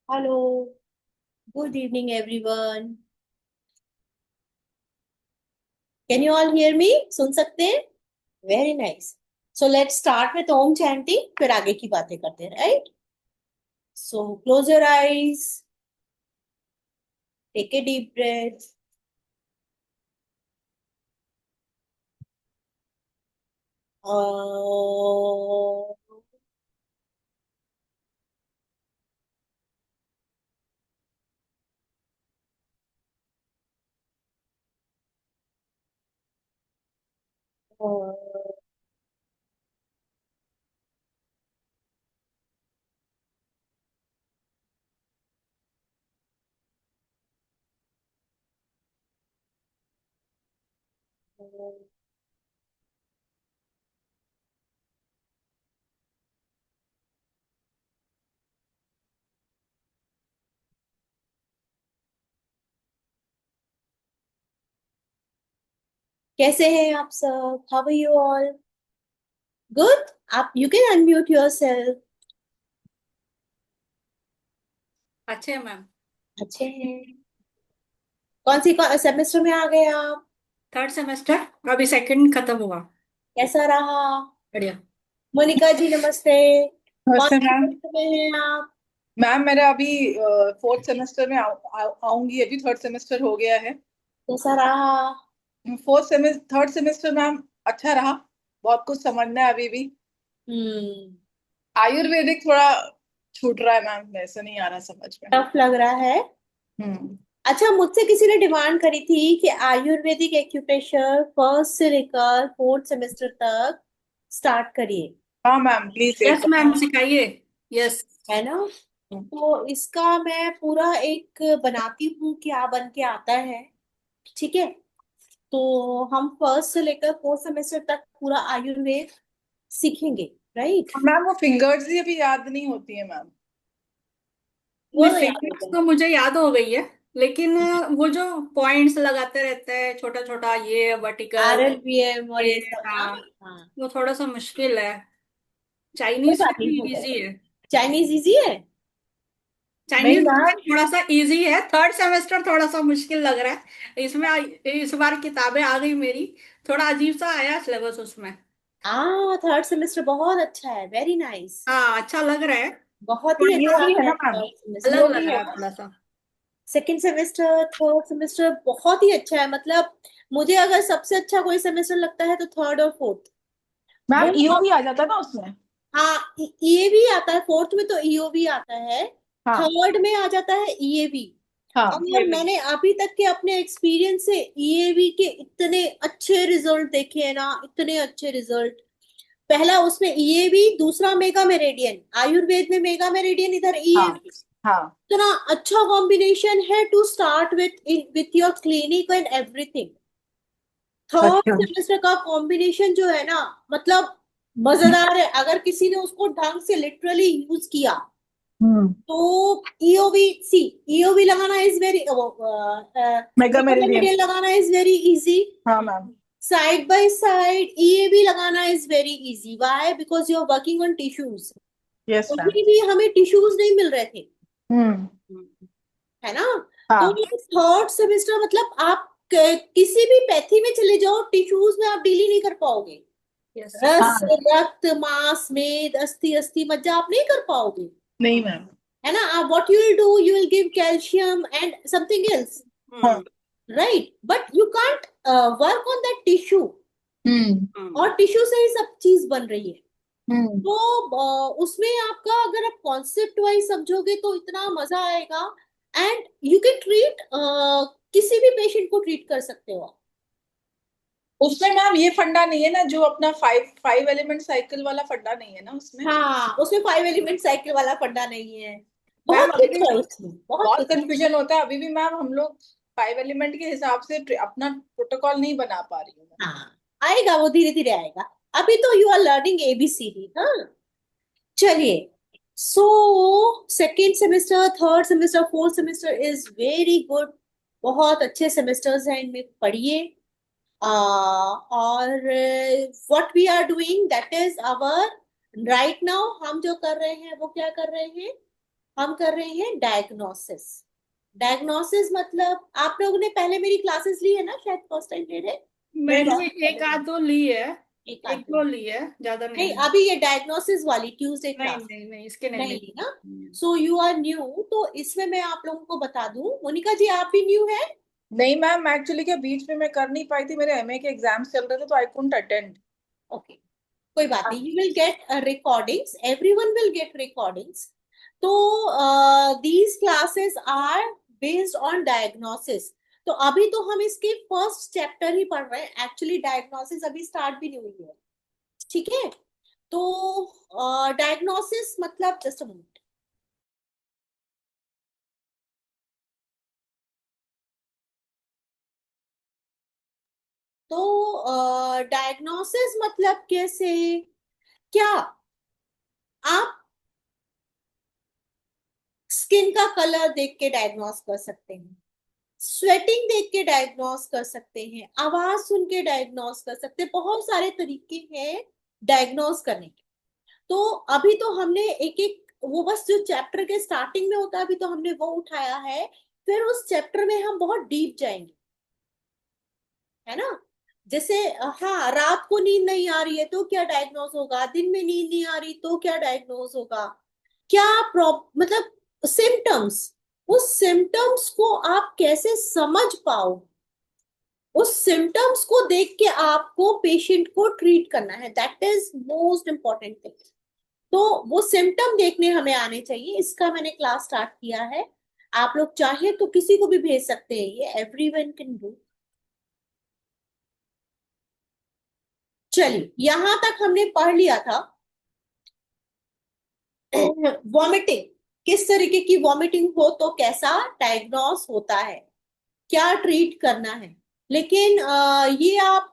Hello, good evening, everyone. Can you all hear me? सुन सकते हैं? Very nice. So let's start with Om chanting. फिर आगे की बातें करते हैं, right? So close your eyes, take a deep breath. Uh, uh, कैसे हैं आप सब? How are you all? Good? आप you can unmute yourself. अच्छे है मैम। अच्छे हैं। कौन सी सेमेस्टर में आ गए आप? थर्ड सेमेस्टर अभी सेकंड खत्म हुआ। कैसा रहा? बढ़िया। मोनिका जी नमस्ते। कौन नमस्ते से मैम। सेमेस्टर में हैं आप? मैम मेरा अभी फोर्थ सेमेस्टर में आऊंगी। अभी थर्ड सेमेस्टर हो गया है। कैसा रहा? थर्ड सेमेस्टर मैम अच्छा रहा। बहुत कुछ समझना है अभी भी। हम्म। आयुर्वेदिक थोड़ा छूट रहा है मैम, वैसे नहीं आ रहा समझ में। टफ लग रहा है। हम्म। अच्छा, मुझसे किसी ने डिमांड करी थी कि आयुर्वेदिक एक्यूप्रेशर फर्स्ट से लेकर फोर्थ सेमेस्टर तक स्टार्ट करिए। हाँ मैम प्लीज एक यस मैम सिखाइए। यस। है ना? बार। तो इसका मैं पूरा एक बनाती हूँ, क्या बन के आता है। ठीक है। तो हम फर्स्ट से लेकर फोर्थ सेमेस्टर तक पूरा आयुर्वेद सीखेंगे। राइट? मैम वो फिंगर्स ही अभी याद नहीं होती है मैम। वो नहीं, तो याद हो फिंगर्स तो जाएगा। मुझे याद हो गई है, लेकिन वो जो पॉइंट्स लगाते रहते हैं छोटा छोटा, ये वर्टिकल, RLPM और ये, ये सब ना। हाँ, हाँ। वो थोड़ा सा मुश्किल है। कोई चाइनीज बात में नहीं, भी हो इजी जाएगा। है। चाइनीज इजी है। नहीं चाइनीज में मैम। थोड़ा सा इजी है, थर्ड सेमेस्टर थोड़ा सा मुश्किल लग रहा है इसमें। इस बार किताबें आ गई मेरी, थोड़ा अजीब सा आया सिलेबस उसमें। थर्ड सेमेस्टर बहुत अच्छा है, वेरी नाइस। हाँ, अच्छा लग रहा है। बहुत ही थोड़ा अच्छा ईओबी है है ना मैम? थर्ड अलग सेमेस्टर। लग ईओबी रहा है है ना? थोड़ा सा। सेकंड सेमेस्टर, थर्ड सेमेस्टर बहुत ही अच्छा है। मतलब मुझे अगर सबसे अच्छा कोई सेमेस्टर लगता है तो थर्ड और फोर्थ। मैम बहुत। ईओबी आ जाता है ना उसमें? हाँ, ये भी आता है फोर्थ में, तो ईओ भी आता है। हाँ थर्ड में आ जाता है ईएवी। हाँ। और मैंने अभी तक के अपने एक्सपीरियंस से ईएवी के इतने अच्छे रिजल्ट देखे हैं ना, इतने अच्छे रिजल्ट। पहला उसमें ईएवी, दूसरा मेगा मेरेडियन। आयुर्वेद में मेगा मेरेडियन, इधर हाँ ईएवी। हाँ। इतना अच्छा कॉम्बिनेशन है to start with your clinic and everything. Third अच्छा। सेमेस्टर का कॉम्बिनेशन जो है ना, मतलब मजेदार है। अगर किसी ने उसको ढंग से लिटरली यूज किया हम्म। तो ईओवी सी, ईओवी लगाना इज वेरी, मेगा मेरिडियन। लगाना इज वेरी इजी। हाँ ma'am. Side by side E A V लगाना is very easy. Why? Because you are working on tissues. Yes ma'am. कहीं भी हमें टिश्यूज नहीं मिल रहे थे। हम्म। है ना? तो हाँ। थर्ड सेमेस्टर मतलब आप किसी भी पैथी में चले जाओ, टिश्यूज में आप डील ही नहीं कर पाओगे। यस। रस, हाँ। रक्त, मांस, मेद, अस्थि, अस्थि मज्जा आप नहीं कर पाओगे। नहीं मैम। है ना? आप what you will do, you will give calcium and something else. हाँ। Right, but you can't work on that tissue. Hmm. और टिश्यू से ही सब चीज बन रही है। हम्म। तो उसमें आपका अगर आप कॉन्सेप्ट वाइज समझोगे तो इतना मजा आएगा। एंड यू कैन ट्रीट, किसी भी पेशेंट को ट्रीट कर सकते हो आप। उसमें मैम ये फंडा नहीं है ना, जो अपना फाइव फाइव एलिमेंट साइकिल वाला फंडा नहीं है ना उसमें? हाँ, उसमें 5 एलिमेंट साइकिल वाला फंडा नहीं है। मैम बहुत अभी कुछ भी है उसमें, बहुत बहुत कुछ है। कंफ्यूजन होता है अभी भी मैम। हम लोग फाइव एलिमेंट के हिसाब से अपना प्रोटोकॉल नहीं बना पा रही हूँ मैं। हाँ, आएगा, वो धीरे धीरे आएगा। अभी तो यू आर लर्निंग ABCD। हाँ, चलिए। So second semester, third semester, fourth semester is very good. बहुत अच्छे सेमेस्टर्स हैं, इनमें पढ़िए। और what we are doing that is our, right now हम जो कर रहे हैं वो क्या कर रहे हैं? हम कर रहे हैं डायग्नोसिस। डायग्नोसिस मतलब आप लोगों ने पहले मेरी क्लासेस ली है ना, शायद फर्स्ट टाइम ले रहे मेरे मैंने एक डॉक्टर। आध दो ली है, एक एक आध दो दो ली है, ज्यादा नहीं नहीं, ली। अभी ये डायग्नोसिस वाली ट्यूसडे नहीं क्लास नहीं नहीं, इसके नहीं नहीं ली। ली ना। सो यू आर न्यू, तो इसमें मैं आप लोगों को बता दूं, मोनिका जी आप भी न्यू है। नहीं मैम, एक्चुअली क्या बीच में मैं कर नहीं पाई थी, मेरे एमए के एग्जाम्स चल रहे थे तो आई कुडंट अटेंड। ओके, कोई बात नहीं, you will get recordings, everyone will get recordings. तो these classes are based on diagnosis. तो अभी तो हम इसके फर्स्ट चैप्टर ही पढ़ रहे हैं, एक्चुअली डायग्नोसिस अभी स्टार्ट भी नहीं हुई है, ठीक है। तो डायग्नोसिस मतलब, जस्ट अ मिनट, तो डायग्नोसिस मतलब कैसे, क्या आप स्किन का कलर देख के डायग्नोस कर सकते हैं, स्वेटिंग देख के डायग्नोस कर सकते हैं, आवाज सुन के डायग्नोस कर सकते हैं, बहुत सारे तरीके हैं डायग्नोस करने के। तो अभी तो हमने एक एक, वो बस जो चैप्टर के स्टार्टिंग में होता है अभी तो हमने वो उठाया है, फिर उस चैप्टर में हम बहुत डीप जाएंगे, है ना। जैसे हाँ, रात को नींद नहीं आ रही है तो क्या डायग्नोस होगा, दिन में नींद नहीं आ रही तो क्या डायग्नोस होगा, क्या मतलब सिम्टम्स, उस सिम्टम्स को आप कैसे समझ पाओ, उस सिम्टम्स को देख के आपको पेशेंट को ट्रीट करना है, that is most important thing. तो वो सिम्टम देखने हमें आने चाहिए, इसका मैंने क्लास स्टार्ट किया है। आप लोग चाहे तो किसी को भी भेज सकते हैं, ये एवरीवन कैन डू। चलिए, यहां तक हमने पढ़ लिया था। वॉमिटिंग, किस तरीके की वॉमिटिंग हो तो कैसा डायग्नोस होता है, क्या ट्रीट करना है। लेकिन ये आप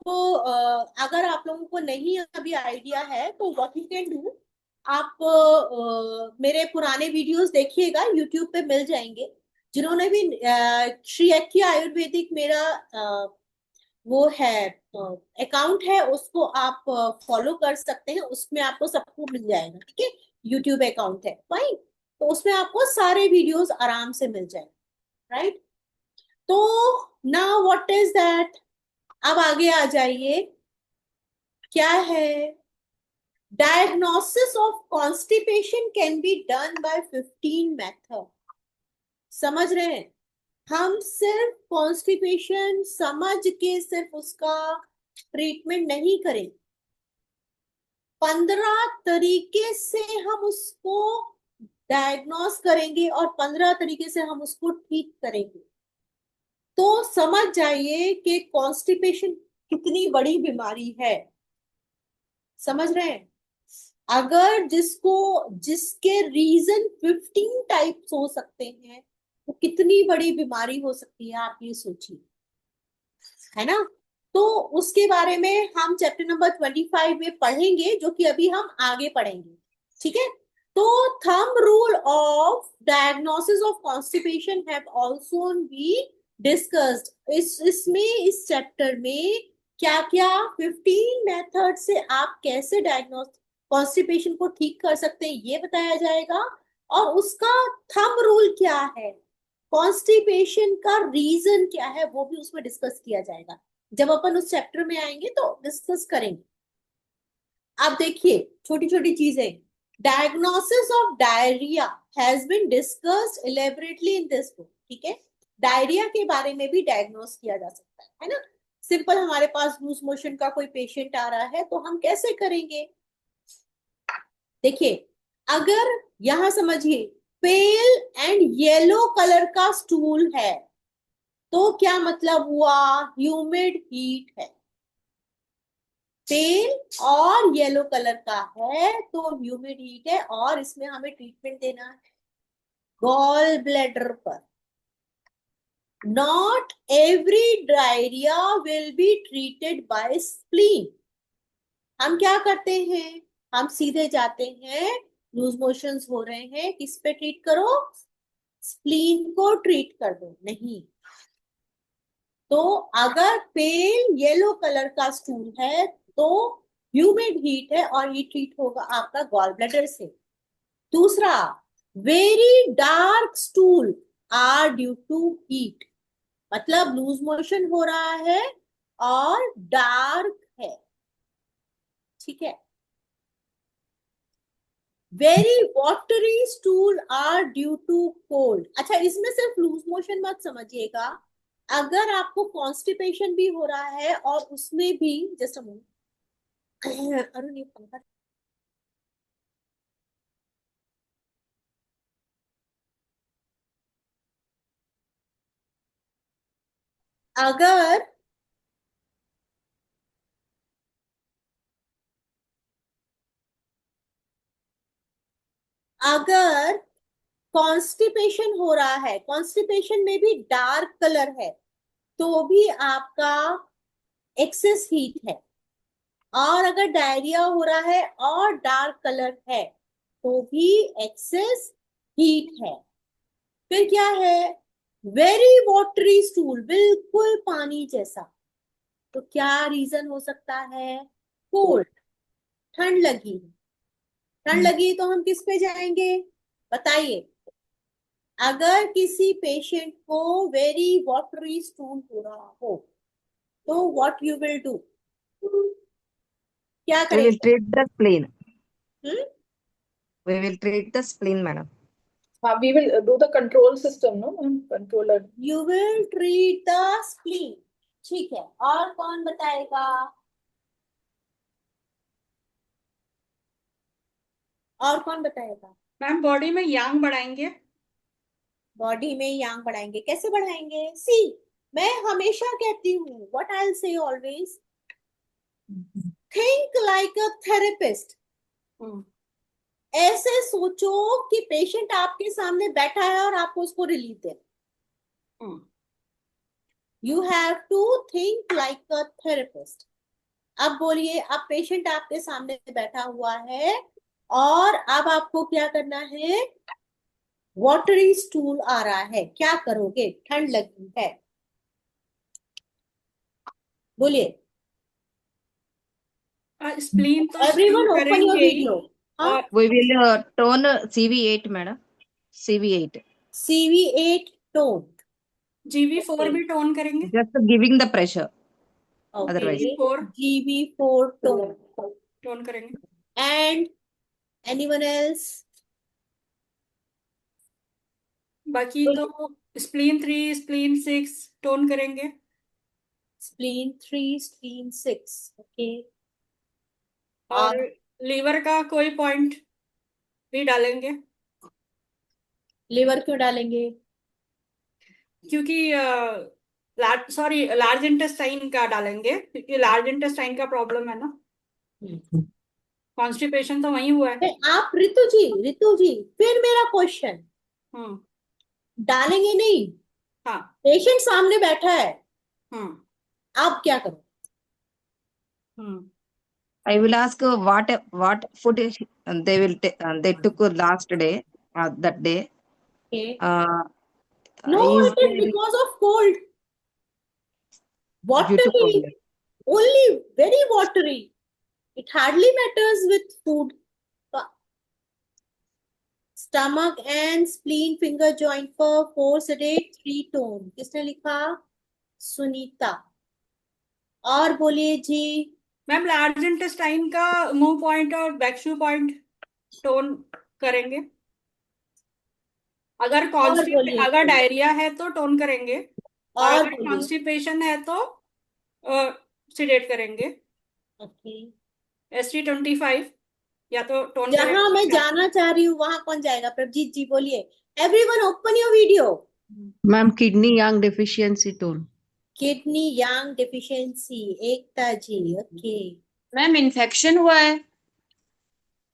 अगर आप लोगों को नहीं अभी आइडिया है तो व्हाट यू कैन डू, आप मेरे पुराने वीडियोस देखिएगा, यूट्यूब पे मिल जाएंगे। जिन्होंने भी श्री अक्की आयुर्वेदिक मेरा वो है अकाउंट है, उसको आप फॉलो कर सकते हैं, उसमें आपको सबको मिल जाएगा, ठीक है। यूट्यूब अकाउंट है फाइन, तो उसमें आपको सारे वीडियोस आराम से मिल जाएंगे, राइट। तो नाउ व्हाट इज दैट, अब आगे आ जाइए, क्या है, diagnosis of constipation can be done by 15 method. समझ रहे हैं, हम सिर्फ कॉन्स्टिपेशन समझ के सिर्फ उसका ट्रीटमेंट नहीं करें, 15 तरीके से हम उसको डायग्नोस करेंगे और 15 तरीके से हम उसको ठीक करेंगे। तो समझ जाइए कि कॉन्स्टिपेशन कितनी बड़ी बीमारी है, समझ रहे हैं। अगर जिसको, जिसके रीजन 15 टाइप्स हो सकते हैं, वो कितनी बड़ी बीमारी हो सकती है आप ये सोचिए, है ना। तो उसके बारे में हम चैप्टर नंबर 25 में पढ़ेंगे, जो कि अभी हम आगे पढ़ेंगे, ठीक है। तो thumb rule of diagnosis of constipation have also be discussed. इसमें इस चैप्टर में क्या क्या 15 मेथड से आप कैसे डायग्नोस कॉन्स्टिपेशन को ठीक कर सकते हैं ये बताया जाएगा, और उसका थंब रूल क्या है, कॉन्स्टिपेशन का रीजन क्या है, वो भी उसमें डिस्कस किया जाएगा। जब अपन उस चैप्टर में आएंगे तो डिस्कस करेंगे। अब देखिए छोटी छोटी चीजें, diagnosis of diarrhoea has been discussed elaborately in this book, ठीक है। डायरिया के बारे में भी डायग्नोस किया जा सकता है ना। सिंपल, हमारे पास लूज मोशन का कोई पेशेंट आ रहा है तो हम कैसे करेंगे, देखिए, अगर यहां समझिए पेल एंड येलो कलर का स्टूल है तो क्या मतलब हुआ, ह्यूमिड हीट है। पेल और येलो कलर का है तो ह्यूमिड हीट है, और इसमें हमें ट्रीटमेंट देना है गॉल ब्लैडर पर। Not every diarrhoea will be treated by spleen. हम क्या करते हैं, हम सीधे जाते हैं, लूज मोशंस हो रहे हैं, किस पे ट्रीट करो, स्प्लीन को ट्रीट कर दो, नहीं। तो अगर पेल येलो कलर का स्टूल है तो ह्यूमिड हीट है और ये ट्रीट होगा आपका गॉल ब्लैडर से। दूसरा, very dark stool are due to heat, मतलब लूज मोशन हो रहा है और डार्क है, ठीक है। Very watery stool are due to cold, अच्छा इसमें सिर्फ लूज मोशन मत समझिएगा, अगर आपको कॉन्स्टिपेशन भी हो रहा है और उसमें भी, जस्ट अरुण ये पंखा, अगर अगर कॉन्स्टिपेशन हो रहा है, कॉन्स्टिपेशन में भी डार्क कलर है, तो भी आपका एक्सेस हीट है। और अगर डायरिया हो रहा है और डार्क कलर है, तो भी एक्सेस हीट है। फिर क्या है, वेरी वॉटरी स्टूल, बिल्कुल पानी जैसा, तो क्या रीजन हो सकता है, कोल्ड, ठंड लगी। ठंड लगी तो हम किस पे जाएंगे, बताइए। अगर किसी पेशेंट को वेरी वॉटरी स्टूल हो रहा हो, तो व्हाट यू विल डू, क्या We will करेंगे? treat the spleen. Hmm, We will treat the spleen, madam. we will do the control system, no ma'am, controller. You will treat the spleen, ठीक है। और कौन बताएगा, और कौन बताएगा? मैम बॉडी में यांग बढ़ाएंगे। बॉडी में यांग बढ़ाएंगे, कैसे बढ़ाएंगे, सी मैं हमेशा कहती हूँ, what I will say always, think like a therapist. ऐसे सोचो कि पेशेंट आपके सामने बैठा है और आपको उसको रिलीफ दे। You have to think like a therapist. अब बोलिए, अब पेशेंट आपके सामने बैठा हुआ है और अब आपको क्या करना है, वाटरी स्टूल आ रहा है, क्या करोगे, ठंड लगी है, बोलिए। स्प्लीन तो एवरीवन स्टीम ओपन योर करेंगे ही। वीडियो। हाँ, और We will tone CV8, madam. CV8. CV8 tone, GV4 भी टोन करेंगे। Just giving the pressure. Okay, Otherwise. GV4 GB4 tone, tone करेंगे। And anyone else? बाकी तो स्प्लीन 3 स्प्लीन 6 टोन करेंगे। Spleen 3 spleen 6, okay. और लीवर का कोई पॉइंट भी डालेंगे, लिवर क्यों डालेंगे? क्योंकि लार्ज इंटेस्टाइन का डालेंगे, क्योंकि लार्ज इंटेस्टाइन का प्रॉब्लम है ना, कॉन्स्टिपेशन तो वहीं हुआ है। आप रितु जी, फिर मेरा क्वेश्चन, हम्म। डालेंगे नहीं, हाँ। पेशेंट सामने बैठा है, हम्म। आप क्या करो? I will ask what food they will they took last day, that day. Okay. Uh, No, is it is there because of cold. due to Watery, cold? only very watery. It hardly matters with food. Stomach and spleen finger joint for 4 sedate 3 tone. किसने लिखा? सुनीता। और बोलिए जी। Ma'am large intestine का मुंह point और बैकशू point tone करेंगे। अगर और बोलिए। अगर डायरिया है तो टोन करेंगे, और और अगर बोलिए। कॉन्स्टिपेशन है तो सिडेट करेंगे। ओके, ST25 या तो टोन जहां मैं करेंगे। जाना चाह रही हूँ वहां कौन जाएगा? प्रभजीत जी बोलिए। Everyone open your video. Ma'am kidney yang deficiency tone. Kidney yang deficiency, Ekta ji, okay. Ma'am infection हुआ है,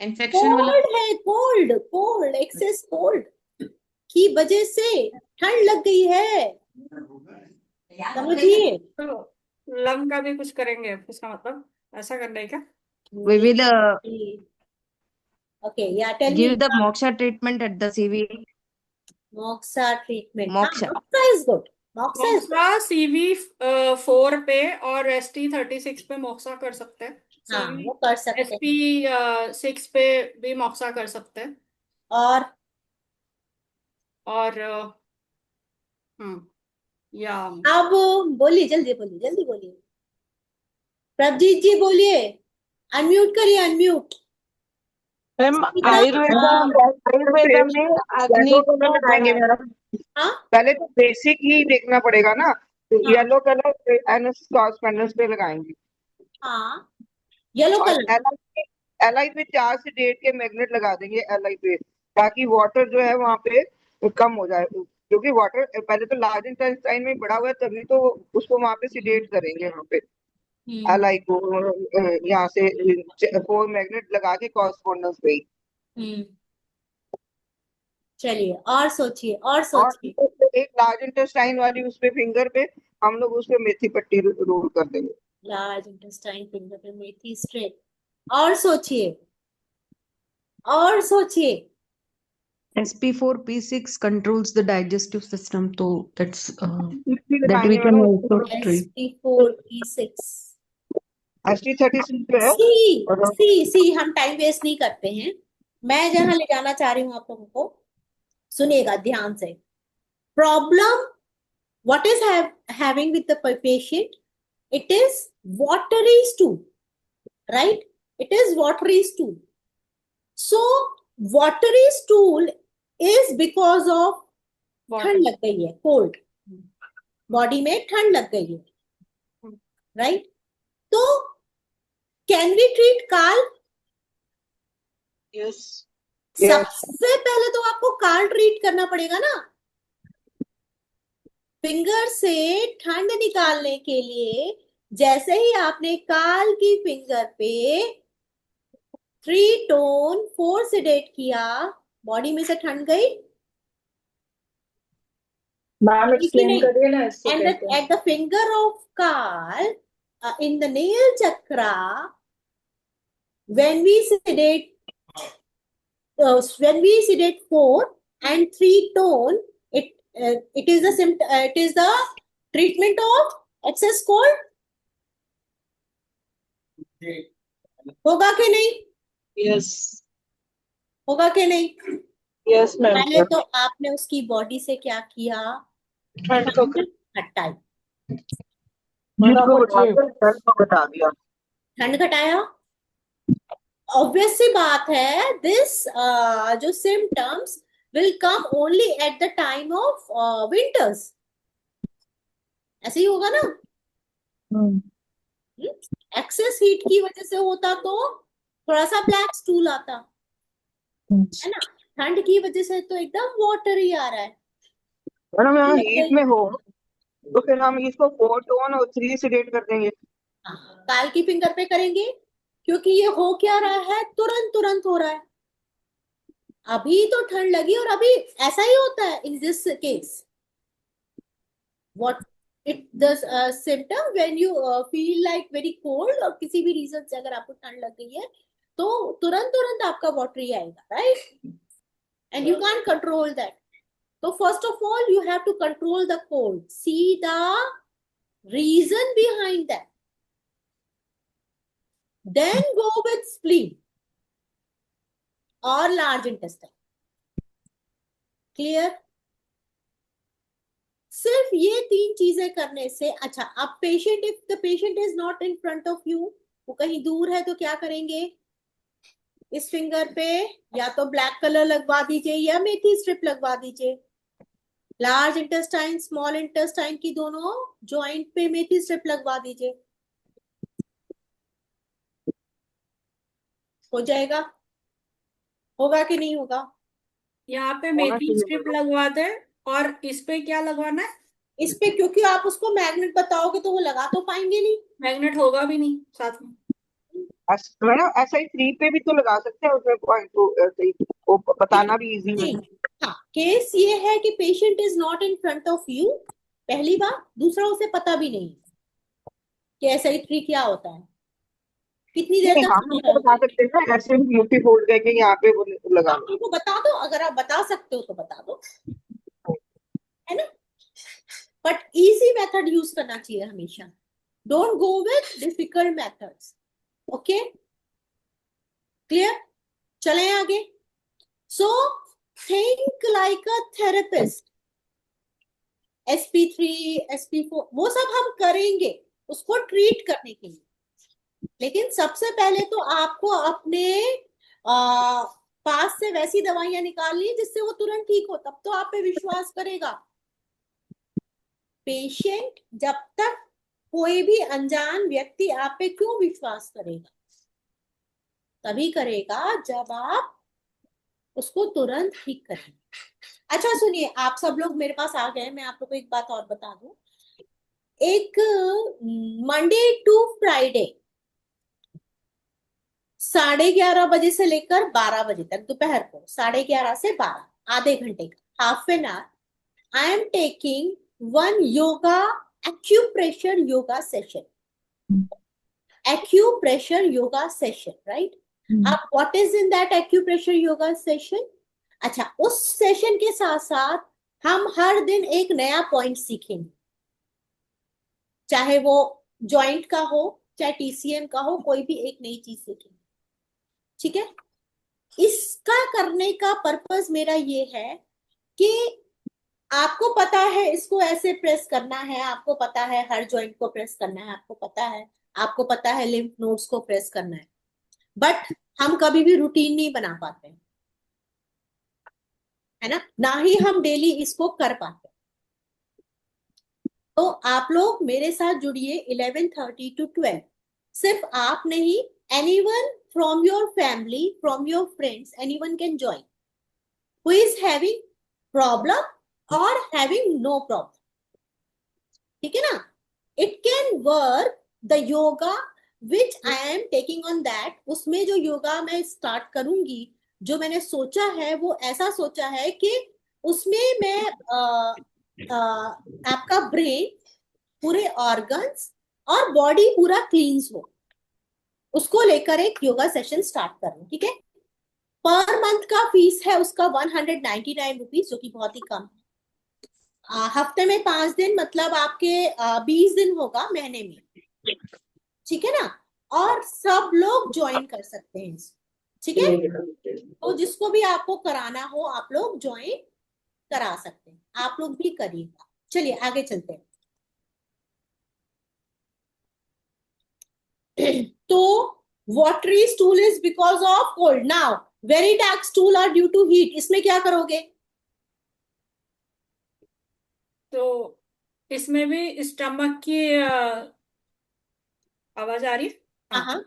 इन्फेक्शन वाला कोल्ड है, कोल्ड कोल्ड, एक्सेस कोल्ड की वजह से ठंड लग गई है, समझिए। तो लंग का भी कुछ करेंगे, इसका मतलब ऐसा करना है क्या? We will ओके, या tell me. give the moksha treatment at the CV. Moxa treatment, Moksha. Moxa is good, moxa is good. Moxa CV4 पे और ST36 पे मोक्सा कर सकते हैं। हाँ, वो कर सकते हैं। SP6 पे भी मोक्सा कर सकते हैं। और और या अब बोलिए, जल्दी बोलिए, जल्दी बोलिए। प्रभजीत जी बोलिए, अनम्यूट करिए, अनम्यूट। मैम सीता, आयुर्वेदा में अग्नि येलो को कलर लगाएंगे बढ़ाया। मैडम। हाँ पहले तो बेसिक ही देखना पड़ेगा ना, तो हाँ येलो कलर एनएस पैनल्स पे लगाएंगे। हाँ, येलो और कलर। एलआई पे 4 से 1.5 के मैग्नेट लगा देंगे एलआई पे, ताकि वाटर जो है वहां पे कम हो जाए, क्योंकि वाटर पहले तो लार्ज इंटेस्टाइन में बढ़ा हुआ है, तभी तो उसको वहां पे सिडेट करेंगे वहां पे एलआई को, यहाँ से 4 मैग्नेट लगा के कॉरस्पॉन्डेंस पे ही। हम्म, चलिए और सोचिए, और और सोचिए। एक लार्ज इंटेस्टाइन वाली उस पे फिंगर पे हम लोग उस पे मेथी पट्टी रोल कर देंगे। लार्ज इंटेस्टाइन फिंगर पे मेथी स्ट्रेट। और सोचिए, और सोचिए। SP4P6 controls the digestive system, so that's Six he that we लगाएंगे can मैडम also उसको। treat. SP4P6। ST36 पे है। सी और सी हम टाइम वेस्ट नहीं करते हैं। मैं जहां ले जाना चाह रही हूं आप लोगों को, सुनिएगा ध्यान से। Problem what is having with the patient? It is watery stool, right? It is watery stool. So watery stool is because of ठंड लग गई है, कोल्ड, बॉडी में ठंड लग गई है, राइट? तो कैन वी ट्रीट काल? यस। सबसे पहले तो आपको काल ट्रीट करना पड़ेगा ना। फिंगर से ठंड निकालने के लिए जैसे ही आपने काल की फिंगर पे 3 टोन 4 सेडेट किया, बॉडी में से ठंड गई मैम कि एक्सप्लेन नहीं? करिए ना इसको And कैसे। at the finger of Kal, in the nail chakra, when we sedate 4 and 3 tone, it is the it is the treatment of excess cold. होगा कि नहीं? यस होगा कि नहीं? Yes ma'am. पहले तो आपने उसकी बॉडी से क्या किया? ठंड को ठंड हटाई, ठंड को बता दिया। ठंड घटाया। ऑब्वियस सी बात है, दिस जो symptoms will come only at the time of winters. ऐसे ही होगा ना? एक्सेस हीट की वजह से होता तो थोड़ा सा ब्लैक स्टूल आता है ना, ठंड की वजह से तो एकदम वाटर ही आ रहा है। मैडम यहाँ हीट में हो तो फिर हम इसको 4 टोन और 3 सिडेट कर देंगे। काल की फिंगर पे करेंगे, क्योंकि ये हो क्या रहा है, तुरंत तुरंत हो रहा है। अभी तो ठंड लगी और अभी ऐसा ही होता है in this case. What it the symptom when you feel like very cold, और किसी भी रीजन से अगर आपको ठंड लग गई है तो तुरंत तुरंत आपका वाटरी आएगा, right? And you can control that. तो first of all you have to control the cold, see the reason behind that, then go with spleen or large intestine. Clear? सिर्फ ये 3 चीजें करने से। अच्छा, अब patient, if the patient is not in front of you, वो कहीं दूर है, तो क्या करेंगे? इस फिंगर पे या तो ब्लैक कलर लगवा दीजिए या मेथी स्ट्रिप लगवा दीजिए। लार्ज इंटेस्टाइन स्मॉल इंटेस्टाइन की दोनों जॉइंट पे मेथी स्ट्रिप लगवा दीजिए, हो जाएगा। होगा कि नहीं होगा? यहाँ पे मेथी स्ट्रिप लगवा दे, और इस पे क्या लगवाना है? इस पे, क्योंकि आप उसको मैग्नेट बताओगे तो वो लगा तो पाएंगे नहीं। मैग्नेट होगा भी नहीं साथ में। मैडम SI3 पे भी तो लगा सकते हैं, उसमें पॉइंट को ऐसे ही वो बताना भी इजी है। हाँ, केस ये है कि patient is not in front of you, पहली बात। दूसरा, उसे पता भी नहीं कि SI3 क्या होता है, कितनी देर तक हम उसको बता सकते हैं ना, ऐसे मुट्ठी फोल्ड करके यहाँ पे वो लगा लो। उनको बता दो, अगर आप बता सकते हो तो बता दो, है ना? बट इजी मेथड यूज करना चाहिए हमेशा। Don't go with difficult methods. Okay, clear? चलें आगे। So think like a therapist. SP3, SP4 वो सब हम करेंगे उसको ट्रीट करने के लिए, लेकिन सबसे पहले तो आपको अपने पास से वैसी दवाइयां निकालनी जिससे वो तुरंत ठीक हो, तब तो आप पे विश्वास करेगा। पेशेंट जब तक, कोई भी अनजान व्यक्ति आप पे क्यों विश्वास करेगा? तभी करेगा जब आप उसको तुरंत ठीक करेंगे। अच्छा सुनिए, आप सब लोग मेरे पास आ गए, मैं आप लोग को एक बात और बता दूं। एक मंडे टू फ्राइडे 11:30 बजे से लेकर 12 बजे तक, दोपहर को 11:30 से 12, आधे घंटे का, half an hour, I am taking one yoga acupressure yoga session. Acupressure yoga session, right? अब what is in that acupressure yoga session? अच्छा, उस सेशन के साथ साथ हम हर दिन एक नया पॉइंट सीखेंगे, चाहे वो जॉइंट का हो चाहे TCM का हो, कोई भी एक नई चीज सीखेंगे, ठीक है? इसका करने का पर्पस मेरा ये है कि आपको पता है इसको ऐसे प्रेस करना है, आपको पता है हर जॉइंट को प्रेस करना है, आपको पता है लिम्फ नोड्स को प्रेस करना है, बट हम कभी भी रूटीन नहीं बना पाते हैं, है ना ही हम डेली इसको कर पाते। तो आप लोग मेरे साथ जुड़िए 11:30 to 12। सिर्फ आप नहीं, anyone from your family, from your friends, anyone can join who is having problem और हैविंग नो प्रॉब्लम, ठीक है ना? It can work the yoga which I am taking on that. उसमें जो योगा मैं स्टार्ट करूंगी, जो मैंने सोचा है वो ऐसा सोचा है कि उसमें मैं आपका ब्रेन, पूरे ऑर्गन्स और बॉडी पूरा क्लींस हो, उसको लेकर एक योगा सेशन स्टार्ट करूं, ठीक है? पर मंथ का फीस है उसका 199 रुपीज, जो कि बहुत ही कम है। हफ्ते में 5 दिन, मतलब आपके 20 दिन होगा महीने में, ठीक है ना? और सब लोग ज्वाइन कर सकते हैं, ठीक है? तो जिसको भी आपको कराना हो आप लोग ज्वाइन करा सकते हैं, आप लोग भी करिएगा। चलिए आगे चलते हैं। तो watery stool is because of cold. Now very dark stool are due to heat. इसमें क्या करोगे? तो इसमें भी स्टमक की आवाज आ रही है? हाँ,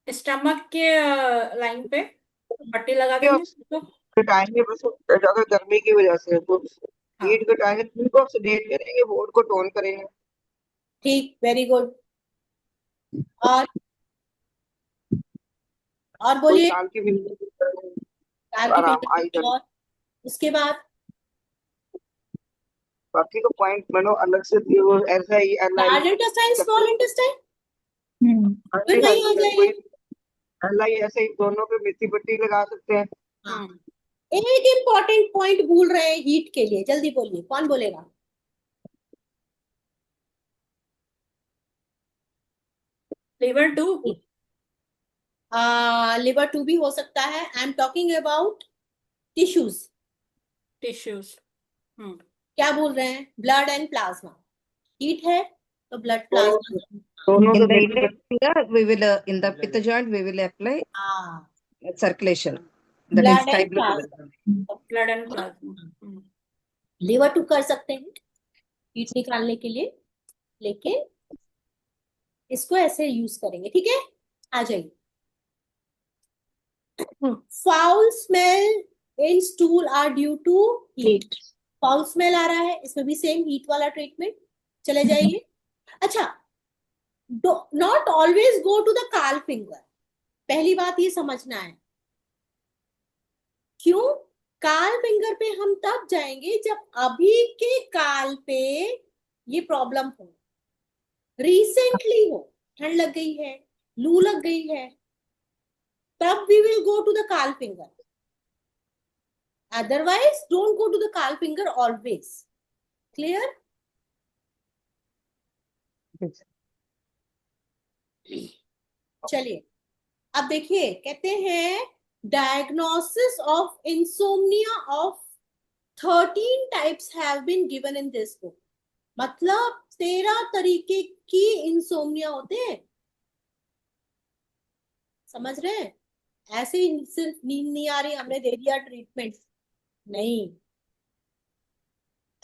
स्टमक के लाइन पे पट्टी लगा देंगे तो घटाएंगे बस, अगर गर्मी की वजह से तो हीट घटाएंगे, उनको ऑक्सीडेट करेंगे, बोर्ड को टोन करेंगे। ठीक, वेरी गुड। और बोलिए। काल की आराम आई जाए। और उसके बाद बाकी तो पॉइंट मैंने अलग से दिए, वो ऐसा ही लार्ज इंटेस्टाइन, स्मॉल इंटेस्टाइन, फिर वही आ जाएगी। LI ऐसे ही दोनों पे मेथी पट्टी लगा सकते हैं। हाँ, एक इम्पोर्टेंट पॉइंट भूल रहे हैं हीट के लिए, जल्दी बोलिए, कौन बोलेगा? लिवर 2, लिवर 2 भी हो सकता है। I am talking about tissues. Tissues. क्या बोल रहे हैं? Blood and plasma. हीट है तो ब्लड प्लाज्मा दोनों In तो the methi index finger, we will in the pitta joint we will apply circulation. That is blood sky and blue color. Plasma. Blood and plasma. Liver 2 कर सकते हैं heat निकालने के लिए, लेकिन इसको ऐसे यूज करेंगे, ठीक है? आ जाइए। Foul smell in stool are due to heat. Foul smell आ रहा है, इसमें भी सेम हीट वाला ट्रीटमेंट, चले जाइए। अच्छा, not always go to the call finger. पहली बात ये समझना है, क्यों काल फिंगर पे हम तब जाएंगे जब अभी के काल पे ये प्रॉब्लम हो, रिसेंटली हो, ठंड लग गई है, लू लग गई है, तब we will go to the call finger. Otherwise, don't go to the काल finger always. Clear? चलिए अब देखिए, कहते हैं diagnosis of insomnia of 13 types have been given in this book. मतलब 13 तरीके की इंसोम्निया होते हैं, समझ रहे हैं? ऐसे ही सिर्फ नींद नहीं आ रही हमने दे दिया ट्रीटमेंट, नहीं।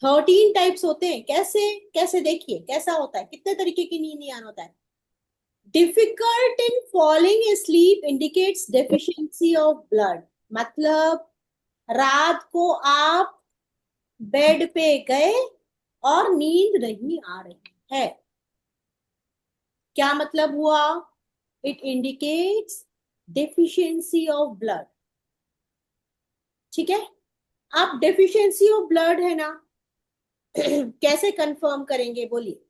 13 टाइप्स होते हैं। कैसे कैसे देखिए कैसा होता है, कितने तरीके की नींद नहीं आना होता है। Difficult in falling sleep indicates deficiency of blood. मतलब रात को आप बेड पे गए और नींद नहीं आ रही है, क्या मतलब हुआ? It indicates deficiency of blood. ठीक है, आप डेफिशिएंसी ऑफ ब्लड है ना कैसे कंफर्म करेंगे बोलिए?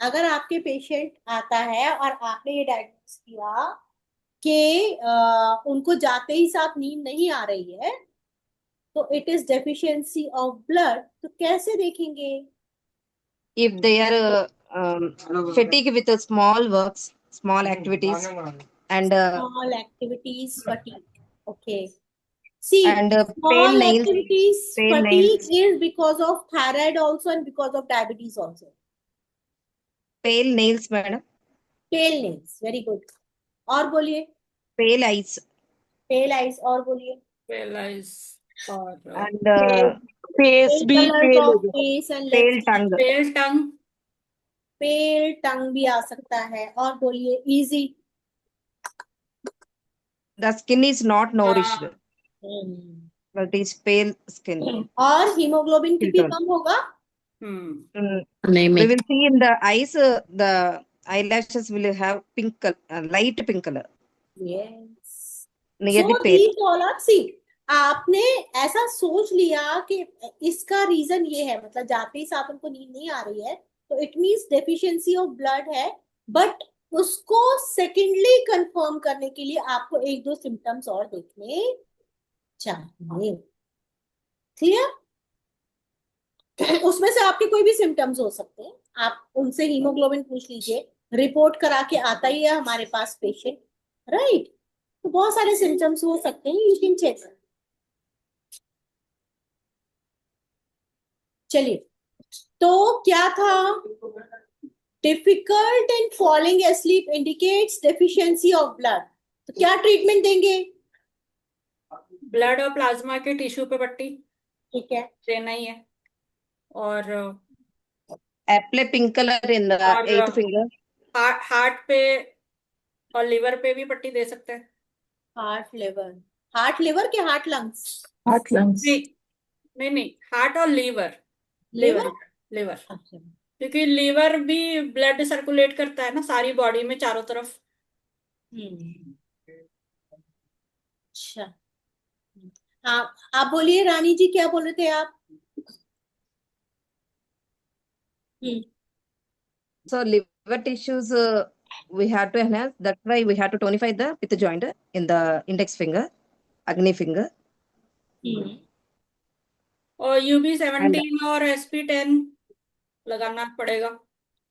अगर आपके पेशेंट आता है और आपने ये डायग्नोस किया कि उनको जाते ही साथ नींद नहीं आ रही है, तो it is deficiency of blood, तो कैसे देखेंगे? If they are fatigued with the small works, small activities, and Small activities fatigue. Okay. See, pale small nails, activities pale fatigue nails, is because of thyroid also and because of diabetes also. pale nails, madam, Pale nails, very good. और बोलिए, pale eyes, pale eyes, और बोलिए, pale eyes और and face pale भी color pale हो of गया. face and pale lips. tongue, pale tongue, Pale tongue भी आ सकता है। और बोलिए, easy. the skin is not nourished, hmm. but it is pale skin. और हीमोग्लोबिन भी Filter. कम होगा। We will see in the eyes, the eyelashes will have pink color, light pink color, Yes. near So the pale. these all are, see, आपने ऐसा सोच लिया कि इसका reason ये है, मतलब जाते ही साथ उनको नींद नहीं आ रही है, तो it means deficiency of blood है। बट उसको सेकेंडली कंफर्म करने के लिए आपको एक दो सिम्टम्स और देखने चाहिए। क्लियर? उसमें से आपके कोई भी सिम्टम्स हो सकते हैं, आप उनसे हीमोग्लोबिन पूछ लीजिए, रिपोर्ट करा के आता ही है हमारे पास पेशेंट, राइट? तो बहुत सारे सिम्टम्स हो सकते हैं, यू कैन चेक। चलिए, तो क्या था? Difficult in falling asleep indicates deficiency of blood. तो क्या ट्रीटमेंट देंगे? ब्लड और प्लाज्मा के टिश्यू पे पट्टी ठीक है, देना ही है। और Apply pink color in the और 8th finger. हार्ट पे और लिवर पे भी पट्टी दे सकते हैं। हार्ट लिवर, हार्ट लिवर के हार्ट लंग्स? Heart lungs. नहीं हार्ट और लीवर, लिवर, लिवर अच्छा। क्योंकि लीवर भी ब्लड सर्कुलेट करता है ना सारी बॉडी में चारों तरफ। अच्छा, हाँ, आप बोलिए रानी जी, क्या बोल रहे थे आप? So liver tissues we have to enhance. That's why we have to tonify the with the joint in the index finger, Agni finger. और UB17 और SP10 लगाना पड़ेगा।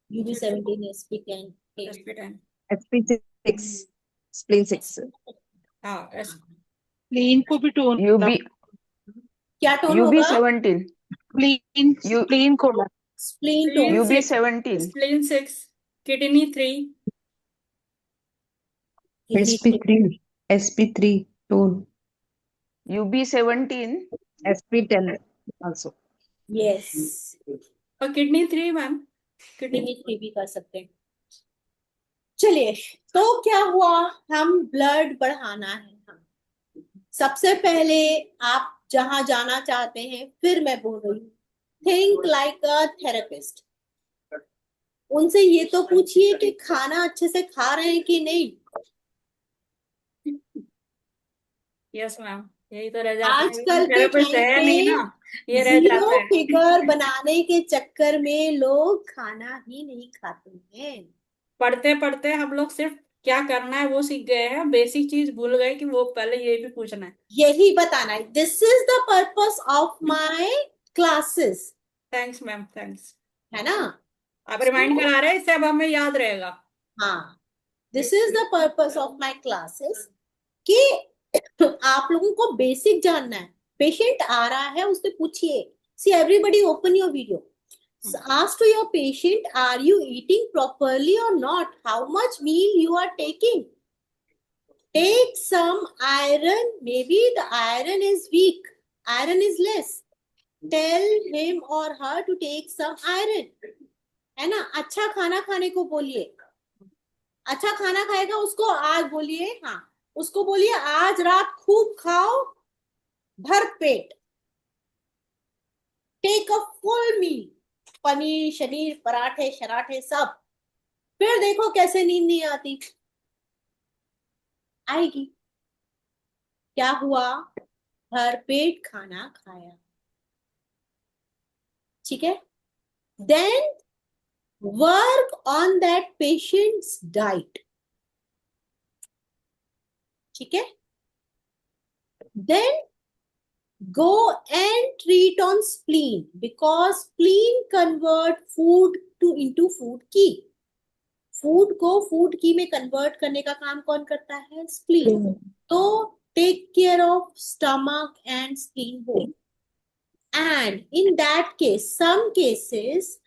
UB17, SP10, SP10, SP6, spleen 6. हाँ Spleen को भी tone UB क्या tone होगा? UB17 spleen को spleen tone. UB17 spleen 6, kidney 3, SP3 tone. UB17 SP10 also. Yes, और किडनी 3 मैम, किडनी किडनी 3 भी कर सकते हैं। चलिए, तो क्या हुआ? हम ब्लड बढ़ाना है। हम सबसे पहले आप जहां जाना चाहते हैं, फिर मैं बोल रही हूँ, थिंक लाइक अ थेरेपिस्ट। उनसे ये तो पूछिए कि खाना अच्छे से खा रहे हैं कि नहीं। यस मैम, यही तो रह जाता है। आजकल के थेरेपिस्ट टाइम है नहीं ना, पे ये रह जाता जीरो है। फिगर बनाने के चक्कर में लोग खाना ही नहीं खाते हैं। पढ़ते पढ़ते हम लोग सिर्फ क्या करना है वो सीख गए हैं, बेसिक चीज भूल गए कि वो पहले ये भी पूछना है। यही बताना है। This is the purpose of my classes. Thanks ma'am, thanks, है ना? आप रिमाइंड करा रहे हैं, इससे अब हमें याद रहेगा। हाँ, this is the purpose of my classes कि आप लोगों को बेसिक जानना है। पेशेंट आ रहा है, उससे पूछिए, see everybody open your video, ask to your patient, are you eating properly or not, how much meal you are taking, take some iron, maybe the iron is weak, iron is less, tell him or her to take some iron, है ना। अच्छा खाना खाने को बोलिए, अच्छा खाना खाएगा उसको आज बोलिए, हाँ उसको बोलिए आज रात खूब खाओ भर पेट, take a full meal, paneer शनीर पराठे शराठे सब, फिर देखो कैसे नींद नहीं आती, आएगी। क्या हुआ, भर पेट खाना खाया, ठीक है। Then work on that patients diet, ठीक है। Then go and treat on spleen, because spleen convert food into food key, food को फूड की में कन्वर्ट करने का काम कौन करता है, स्प्लीन। तो take care of stomach and spleen both, and in that case some cases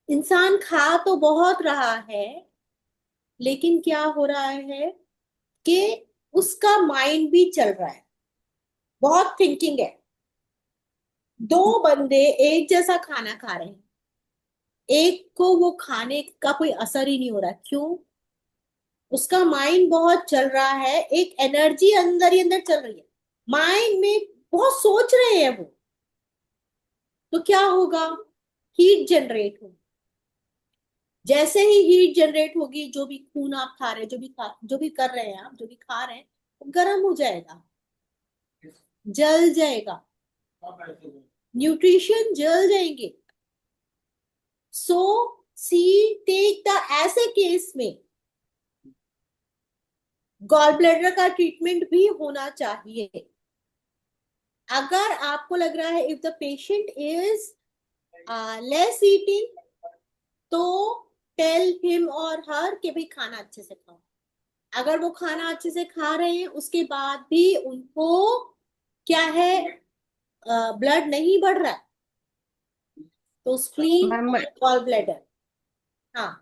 इंसान खा तो बहुत रहा है, लेकिन क्या हो रहा है कि उसका माइंड भी चल रहा है, बहुत थिंकिंग है। दो बंदे एक जैसा खाना खा रहे हैं, एक को वो खाने का कोई असर ही नहीं हो रहा, क्यों, उसका माइंड बहुत चल रहा है, एक एनर्जी अंदर ही अंदर चल रही है, माइंड में बहुत सोच रहे हैं वो, तो क्या होगा, हीट जनरेट होगी। जैसे ही हीट जनरेट होगी, जो भी खून आप खा रहे हैं, जो भी कर रहे हैं आप, जो भी खा रहे हैं, वो गर्म हो जाएगा, जल जाएगा, न्यूट्रिशन जल जाएंगे। सो सी टेक द, ऐसे केस में गॉल ब्लैडर का ट्रीटमेंट भी होना चाहिए। अगर आपको लग रहा है if the patient is less eating, तो टेल हिम और हर कि भाई खाना अच्छे से खाओ। अगर वो खाना अच्छे से खा रहे हैं, उसके बाद भी उनको क्या है, ब्लड नहीं बढ़ रहा है, तो स्प्लीन मैम, और गॉल ब्लैडर, हाँ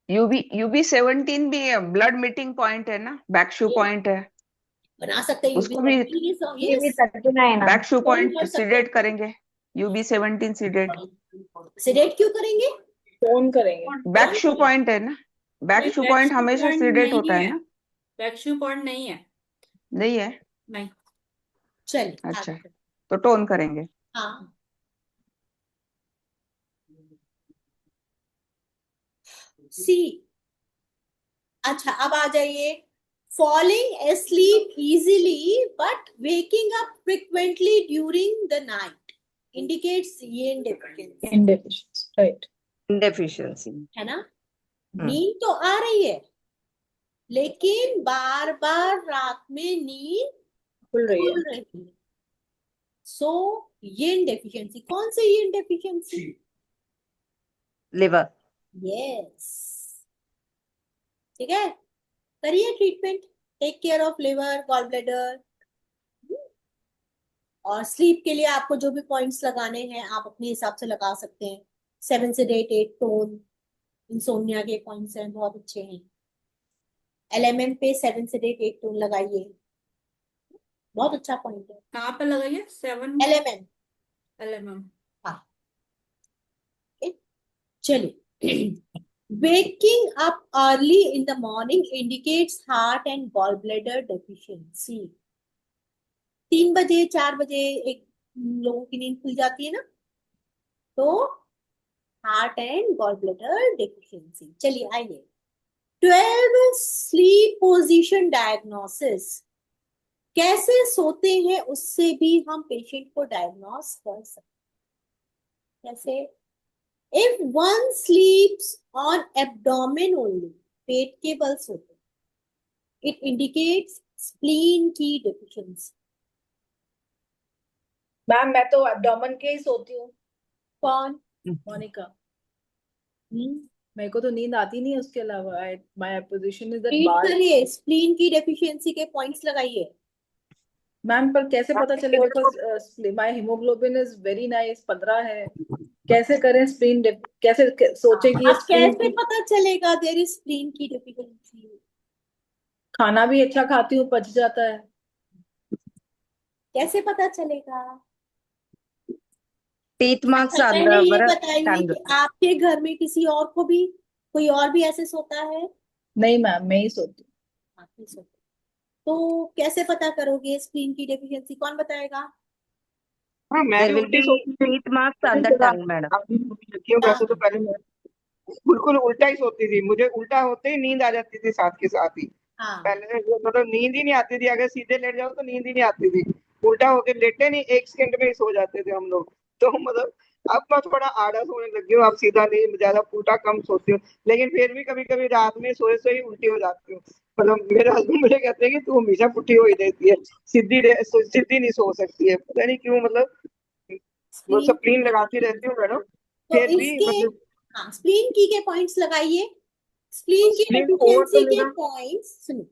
UB17 भी ब्लड मीटिंग पॉइंट है ना, बैकशू पॉइंट है, बना सकते हैं। उसको भी बैकशू पॉइंट सीडेट करेंगे, UB17 सीडेट सिडेट क्यों करेंगे, फोन करेंगे। बैकशू पॉइंट है ना, बैकशू पॉइंट हमेशा सीडेट होता है ना, बैकशू पॉइंट नहीं है, नहीं है, नहीं। चलिए अच्छा आगे। तो टोन करेंगे। हाँ सी, अच्छा अब आ जाइए, falling asleep easily but waking up frequently during the night indicates yin deficiency, Indeficiency, right. Deficiency. है ना। नींद तो आ रही है, लेकिन बार बार रात में नींद खुल रही खुल है। रही है, सो yin deficiency। कौन सी yin deficiency, Liver. यस, ठीक है, करिए treatment, take care of liver, gall bladder. और स्लीप के लिए आपको जो भी पॉइंट्स लगाने हैं आप अपने हिसाब से लगा सकते हैं, 7 सेडेट 8 टोन, इंसोम्निया के पॉइंट्स हैं, बहुत अच्छे हैं। LMM पे 7 सेडेट 8 टोन लगाइए, बहुत अच्छा पॉइंट है। कहाँ पे लगाइए, 7 LMM, LMM। हाँ चलिए। Waking up early in the morning indicates heart and gallbladder deficiency। 3 बजे 4 बजे एक लोगों की नींद खुल जाती है ना, तो हार्ट एंड गॉलब्लैडर डेफिशिएंसी। चलिए आइए, 12 स्लीप पोजीशन डायग्नोसिस, कैसे सोते हैं उससे भी हम पेशेंट को डायग्नोस कर सकते हैं। कैसे, if one sleeps on abdomen only, पेट के बल सोते, इट इंडिकेट्स स्प्लीन की डेफिशिएंसी। मैम मैं तो एब्डोमेन के ही सोती हूँ। कौन, मोनिका, मेरे को तो नींद आती नहीं है उसके अलावा। My position is that read bar. करिए, स्प्लीन की डेफिशिएंसी के पॉइंट्स लगाइए। मैम पर कैसे पता चले, because my haemoglobin is very nice, 15 है, कैसे करें स्प्लीन, कैसे सोचे कि ये अब स्प्लीन कैसे पता चलेगा देयर इज स्प्लीन की डिफिकल्टी? खाना भी अच्छा खाती हूँ, पच जाता है। कैसे पता चलेगा? Teeth marks अच्छा, on पहले ये the बताइए tongue. कि आपके घर में किसी और को भी, कोई और भी ऐसे सोता है? नहीं मैम, मैं ही सोती हूँ। आप नहीं सोते। तो कैसे पता करोगे स्प्लीन की डेफिशिएंसी, कौन बताएगा? हाँ मैं There भी will उल्टी be सोती थी, teeth marks on the लेकिन tongue, madam. अभी सोने लगी हूँ। वैसे तो पहले मैं बिल्कुल उल्टा ही सोती थी, मुझे उल्टा होते ही नींद आ जाती थी साथ के साथ ही। हाँ, पहले मतलब नींद ही नहीं आती थी, अगर सीधे लेट जाओ तो नींद ही नहीं आती थी, उल्टा होके लेटे नहीं, 1 सेकंड में ही सो जाते थे हम लोग। तो मतलब अब मैं थोड़ा आड़ा सोने लगी हूँ, अब सीधा नहीं, ज्यादा उल्टा कम सोती हूँ, लेकिन फिर भी कभी कभी रात में सोए सोए ही उल्टी हो जाती हूँ। मतलब मेरे हस्बैंड मुझे कहते हैं कि तू हमेशा पुट्ठी हो ही रहती है, सीधी नहीं सो सकती है, पता नहीं क्यों, मतलब वो स्प्लीन स्प्लीन लगाती रहती हूँ मैडम, तो फिर भी इसके, मतलब हाँ, स्प्लीन की के पॉइंट्स लगाइए। स्प्लीन की स्प्लीन कोड तो डेफिशिएंसी के मेरा पॉइंट्स सुनो,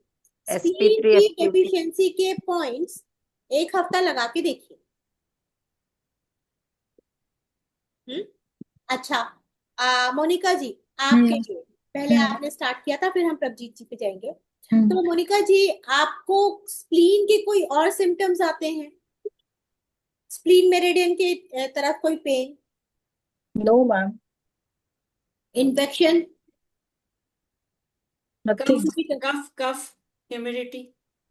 स्प्लीन SP3, की SP2. डेफिशिएंसी के पॉइंट्स एक हफ्ता लगा के देखिए। अच्छा, मोनिका जी, आपके लिए पहले आपने स्टार्ट किया था, फिर हम प्रभजीत जी पे जाएंगे। तो मोनिका जी, आपको स्प्लीन के कोई और सिम्टम्स आते हैं? स्प्लीन मेरिडियन के तरफ कोई pain, no ma'am, infection, nothing, cough cough humidity?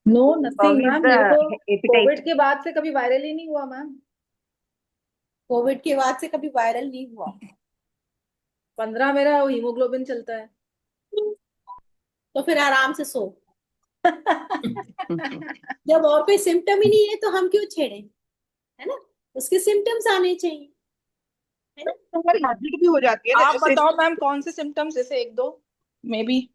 No How nothing is ma'am, the मेरे को appetite? कोविड के बाद से कभी वायरल ही नहीं हुआ मैम। कोविड के बाद से कभी वायरल नहीं हुआ? 15 मेरा हीमोग्लोबिन चलता है। तो फिर आराम से सो। जब और कोई सिम्टम ही नहीं है तो हम क्यों छेड़े, है ना? उसके सिम्टम्स आने चाहिए, है ना? तो हमारी हैबिट भी हो जाती है ना, आप जैसे बताओ मैम कौन से सिम्टम्स, जैसे एक दो मे बी।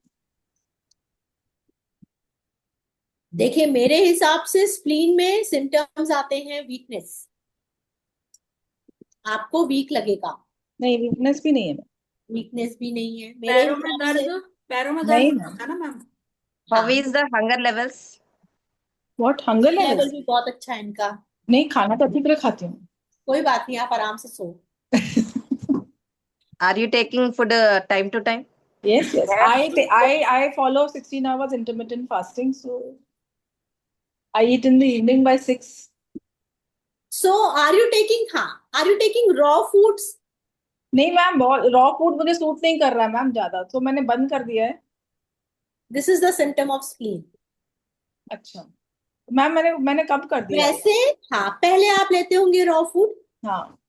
देखिए, मेरे हिसाब से स्प्लीन में सिम्टम्स आते हैं वीकनेस, आपको वीक लगेगा। नहीं, वीकनेस भी नहीं है। वीकनेस भी नहीं है मेरे पैरों में हिसाब से। दर्द, पैरों में नहीं दर्द मैम। होता है ना मैम? How हाँ, is the hunger levels? What hunger level levels? भी बहुत अच्छा है इनका। नहीं, खाना तो अच्छी तरह खाती हूँ। कोई बात नहीं, आप आराम से सो। Are you taking food time to time? Yes, yes. I follow 16 hours intermittent fasting, so I eat in the evening by 6. So are you taking, हाँ, are you taking raw foods? नहीं मैम, रॉ फूड मुझे suit नहीं कर रहा है ma'am ज्यादा, तो मैंने बंद कर दिया है। This is the symptom of spleen. अच्छा मैम, मैंने कब कर दिया है? वैसे हाँ, पहले आप लेते होंगे रॉ फूड, हाँ,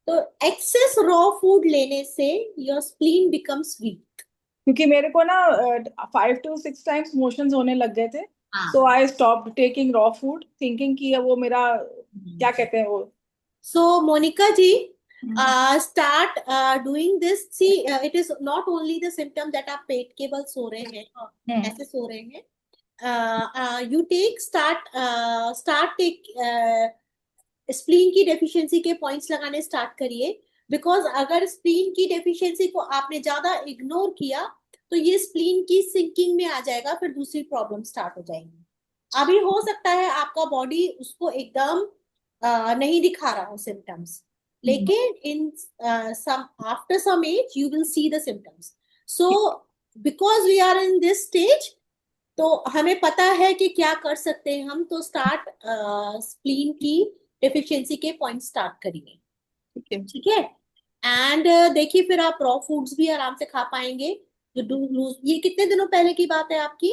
तो एक्सेस रॉ फूड लेने से योर स्प्लीन बिकम्स वीक। क्योंकि मेरे को ना 5 to 6 टाइम्स मोशंस होने लग गए थे, हाँ, so I stopped taking raw food, thinking कि वो मेरा क्या कहते हैं वो। so Monica ji, start doing this. See, it is not only the symptom that आप पेट के बल सो रहे हैं, ऐसे सो रहे हैं, you take start take spleen की डेफिशिएंसी के पॉइंट्स लगाने स्टार्ट करिए। बिकॉज अगर स्प्लीन की डेफिशिएंसी को आपने ज्यादा इग्नोर किया तो ये स्प्लीन की सिंकिंग में आ जाएगा, फिर दूसरी प्रॉब्लम स्टार्ट हो जाएगी। अभी हो सकता है आपका बॉडी उसको एकदम नहीं दिखा रहा हो सिम्टम्स, लेकिन in some after some age you will see the symptoms. So because we are in this stage, तो हमें पता है कि क्या कर सकते हैं हम, तो स्टार्ट स्प्लीन की डेफिशिएंसी के पॉइंट स्टार्ट करिए, ठीक है? एंड देखिए, फिर आप रॉ फूड्स भी आराम से खा पाएंगे। डू लूज, ये कितने दिनों पहले की बात है आपकी?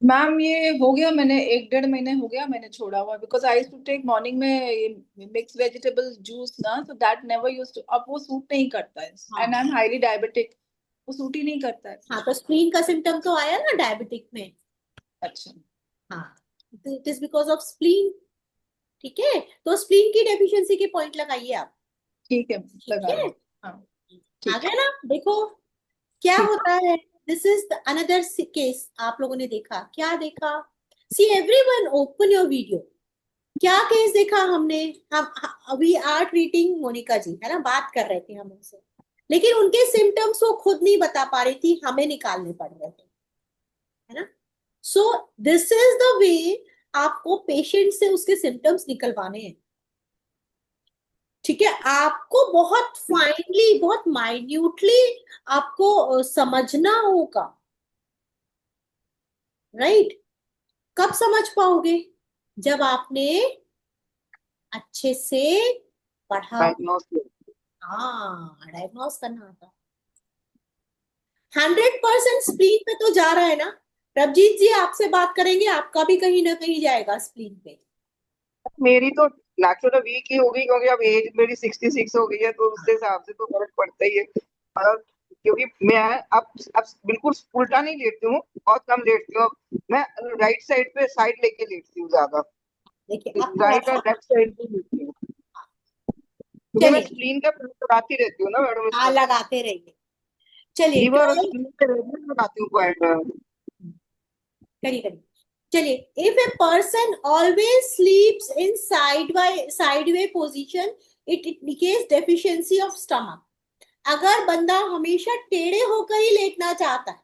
मैम ये हो गया, मैंने 1-1.5 महीने हो गया मैंने छोड़ा हुआ, because I used to take morning में मिक्स वेजिटेबल जूस ना, so that never used to, अब वो सूट नहीं करता है, and I am highly diabetic, वो सूट ही नहीं करता है। हाँ, तो स्प्लीन का सिम्टम तो आया ना डायबिटिक में। अच्छा, हाँ, it is because of spleen, ठीक है? तो स्प्लीन की डेफिशिएंसी के पॉइंट लगाइए आप, ठीक है, ठीक है? हाँ, आ गया ना? देखो क्या होता है। दिस इज अनदर केस आप लोगों ने देखा, क्या देखा? See everyone open your video. क्या केस देखा हमने? हम वी आर ट्रीटिंग मोनिका जी, है ना, बात कर रहे थे हम उनसे, लेकिन उनके सिम्टम्स वो खुद नहीं बता पा रही थी, हमें निकालने पड़ रहे थे, है ना? So this is the way आपको पेशेंट से उसके सिम्टम्स निकलवाने हैं, ठीक है। आपको बहुत फाइनली, बहुत माइन्यूटली आपको समझना होगा, राइट। कब समझ पाओगे? जब आपने अच्छे से पढ़ा, हाँ, डायग्नोस करना आता। 100% स्प्लीन पे तो जा रहा है ना। प्रभजीत जी आपसे बात करेंगे, आपका भी कहीं ना कहीं जाएगा स्प्लीन पे। मेरी तो नेचुरल वीक ही होगी, क्योंकि अब एज मेरी 66 हो गई है, तो उसके हिसाब से तो फर्क पड़ता ही है। और क्योंकि मैं अब बिल्कुल उल्टा नहीं लेटती हूँ, बहुत कम लेटती हूँ। मैं राइट साइड पे साइड लेके लेटती हूँ ज्यादा, देखिए अब थोड़ा राइट और सा, लेफ्ट साइड पे लेटती हूँ, क्योंकि मैं चलिए, स्प्लीन का प्रेशर लगाती रहती हूँ ना मैडम हाँ इसमें। लगाते रहिए। चलिए लीवर और 12, स्प्लीन पे रेगुलर लगाती हूँ पॉइंट। करिए करिए। चलिए, if a person always स्लीप्स in sideway position, it indicates deficiency of stomach. अगर बंदा हमेशा टेढ़े होकर ही लेटना चाहता है,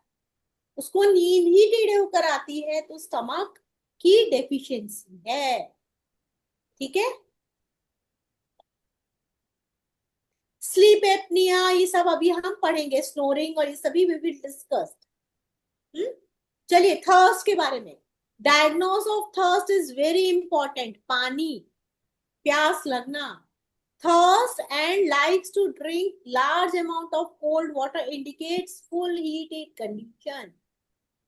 उसको नींद ही टेढ़े होकर आती है, तो स्टमक की डेफिशिएंसी है, ठीक है। स्लीप एपनिया ये सब अभी हम पढ़ेंगे, स्नोरिंग और ये सभी वी विल डिस्कस्ड। चलिए थर्स्ट के बारे में। Diagnose of thirst is very important. पानी, प्यास लगना, thirst and likes to drink large amount of cold water indicates full heated condition।